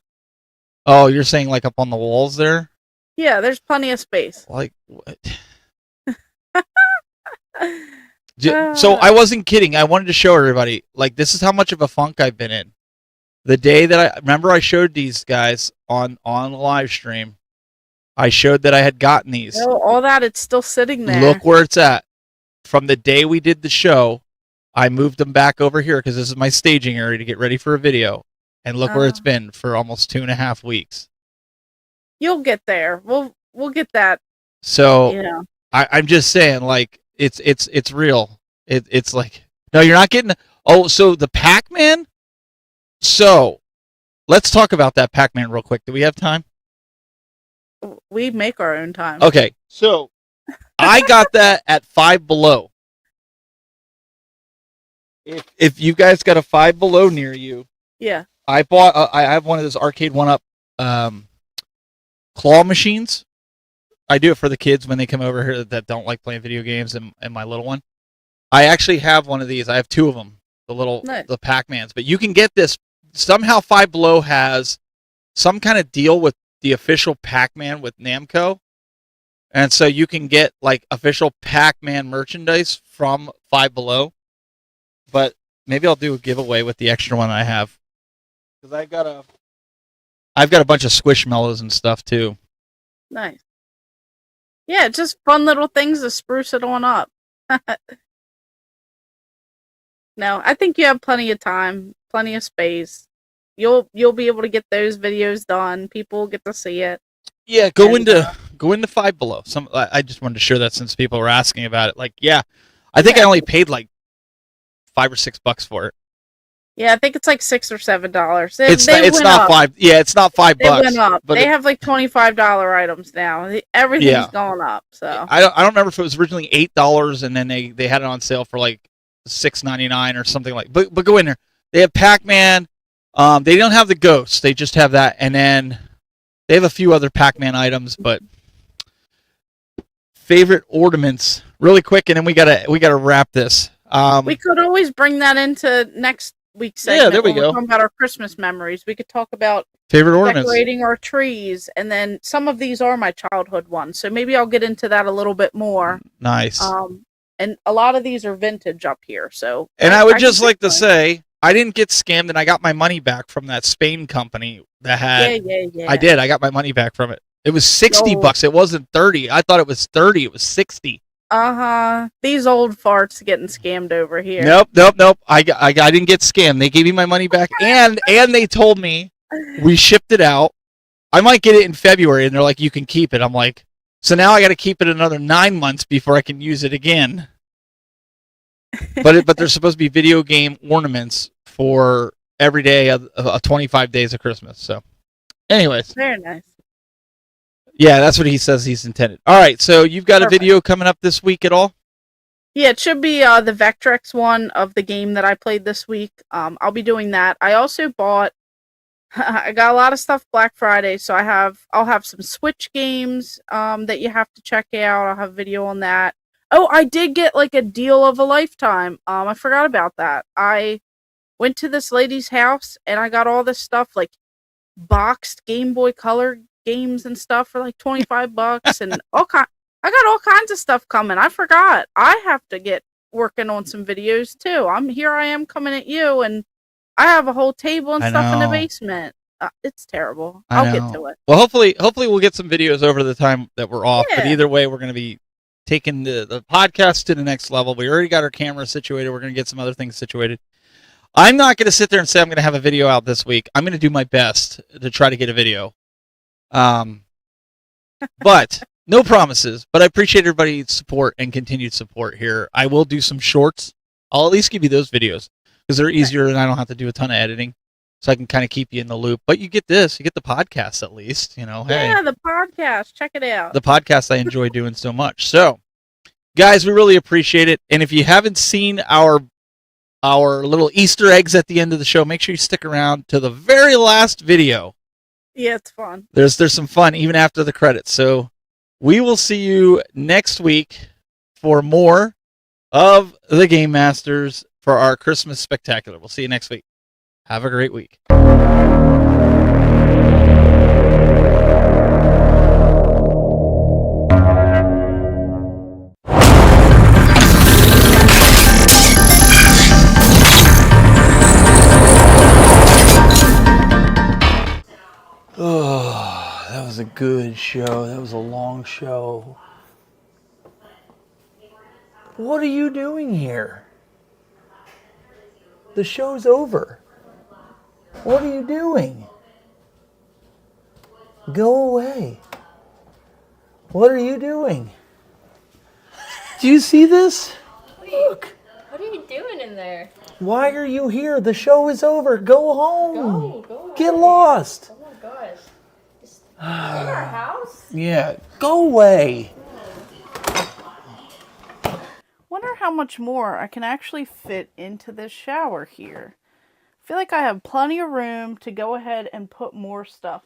Speaker 4: Oh, you're saying like up on the walls there?
Speaker 5: Yeah, there's plenty of space.
Speaker 4: Like what? So I wasn't kidding. I wanted to show everybody. Like this is how much of a funk I've been in. The day that I showed these guys on the live stream, I showed that I had gotten these.
Speaker 5: All that, it's still sitting there.
Speaker 4: Look where it's at. From the day we did the show, I moved them back over here because this is my staging area to get ready for a video. And look where it's been for almost 2.5 weeks.
Speaker 5: You'll get there. We'll get that
Speaker 4: So
Speaker 5: Yeah.
Speaker 4: I'm just saying, like, it's real. It's like, no, you're not getting. Oh, so the Pac-Man. So let's talk about that Pac-Man real quick. Do we have time?
Speaker 5: We make our own time.
Speaker 4: Okay, so I got that at Five Below. If you guys got a Five Below near you,
Speaker 5: Yeah.
Speaker 4: I bought. I have one of those arcade one up claw machines. I do it for the kids when they come over here that don't like playing video games, and my little one. I actually have one of these. I have two of them,
Speaker 5: Nice.
Speaker 4: the Pac-Mans. But you can get this somehow. Five Below has some kind of deal with the official Pac-Man with Namco, and so you can get like official Pac-Man merchandise from Five Below. But maybe I'll do a giveaway with the extra one I have, because I've got a bunch of Squishmallows and stuff too.
Speaker 5: Nice. Yeah, just fun little things to spruce it on up. No, I think you have plenty of time, plenty of space. You'll be able to get those videos done. People will get to see it.
Speaker 4: Yeah, go into Five Below. I just wanted to share that since people were asking about it. Like, yeah, I think I only paid like $5 or $6 for it.
Speaker 5: Yeah, I think it's like $6 or $7.
Speaker 4: It's
Speaker 5: went
Speaker 4: not
Speaker 5: up.
Speaker 4: $5. Yeah, it's not $5.
Speaker 5: They went up.
Speaker 4: But
Speaker 5: they have like $25 items now. Everything's going up. So
Speaker 4: I don't remember if it was originally $8 and then they had it on sale for like $6.99 or something like. But go in there. They have Pac-Man. They don't have the Ghosts. They just have that, and then they have a few other Pac-Man items. But favorite ornaments, really quick, and then we gotta wrap this.
Speaker 5: we could always bring that into next week's segment.
Speaker 4: Yeah, there we
Speaker 5: when
Speaker 4: go.
Speaker 5: We're talking about our Christmas memories. We could talk about
Speaker 4: Favorite ornaments,
Speaker 5: decorating our trees, and then some of these are my childhood ones. So maybe I'll get into that a little bit more.
Speaker 4: Nice.
Speaker 5: And a lot of these are vintage up here. So
Speaker 4: and I would just like to say, I didn't get scammed, and I got my money back from that Spain company that had.
Speaker 5: Yeah.
Speaker 4: I did. I got my money back from it. It was $60. It wasn't 30. I thought it was 30. It was 60.
Speaker 5: These old farts getting scammed over here.
Speaker 4: Nope. I didn't get scammed. They gave me my money back, and they told me we shipped it out. I might get it in February, and they're like, you can keep it. I'm like, so now I got to keep it another 9 months before I can use it again. But there's supposed to be video game ornaments for every day of 25 days of Christmas. So, anyways,
Speaker 5: Very nice.
Speaker 4: yeah, that's what he says he's intended. All right, so you've got
Speaker 5: Perfect.
Speaker 4: a video coming up this week at all?
Speaker 5: Yeah, it should be the Vectrex one of the game that I played this week. I'll be doing that. I also bought. I got a lot of stuff Black Friday, so I'll have some Switch games that you have to check out. I'll have a video on that. Oh, I did get like a deal of a lifetime. I forgot about that. I went to this lady's house and I got all this stuff like boxed Game Boy Color games and stuff for like $25 and I got all kinds of stuff coming. I forgot. I have to get working on some videos too. I am coming at you, and I have a whole table and stuff in the basement. It's terrible. I'll get to it.
Speaker 4: Well, hopefully we'll get some videos over the time that we're off.
Speaker 5: Yeah.
Speaker 4: But either way, we're going to be taking the podcast to the next level. We already got our camera situated. We're going to get some other things situated. I'm not going to sit there and say I'm going to have a video out this week. I'm going to do my best to try to get a video. But no promises. But I appreciate everybody's support and continued support here. I will do some shorts. I'll at least give you those videos because they're easier and I don't have to do a ton of editing. So I can kind of keep you in the loop. But you get this. You get the podcast at least. You know, hey.
Speaker 5: Yeah, the podcast. Check it out.
Speaker 4: The podcast I enjoy doing so much. So, guys, we really appreciate it. And if you haven't seen our little Easter eggs at the end of the show, make sure you stick around to the very last video.
Speaker 5: Yeah, it's fun.
Speaker 4: There's some fun even after the credits. So we will see you next week for more of the Game Masters for our Christmas Spectacular. We'll see you next week. Have a great week. Oh, that was a good show. That was a long show. What are you doing here? The show's over. What are you doing? Go away.
Speaker 6: What are you doing? Do you see this? Look.
Speaker 7: What are you doing in there?
Speaker 6: Why are you here? The show is over. Go home.
Speaker 7: Go away.
Speaker 6: Get lost.
Speaker 7: Oh my gosh. Just in our house?
Speaker 6: Yeah, go away.
Speaker 5: Wonder how much more I can actually fit into this shower here. I feel like I have plenty of room to go ahead and put more stuff.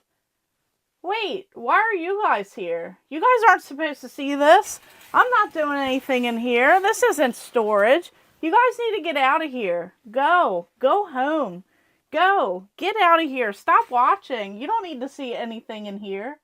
Speaker 5: Wait, why are you guys here? You guys aren't supposed to see this. I'm not doing anything in here. This isn't storage. You guys need to get out of here. Go. Go home. Go. Get out of here. Stop watching. You don't need to see anything in here.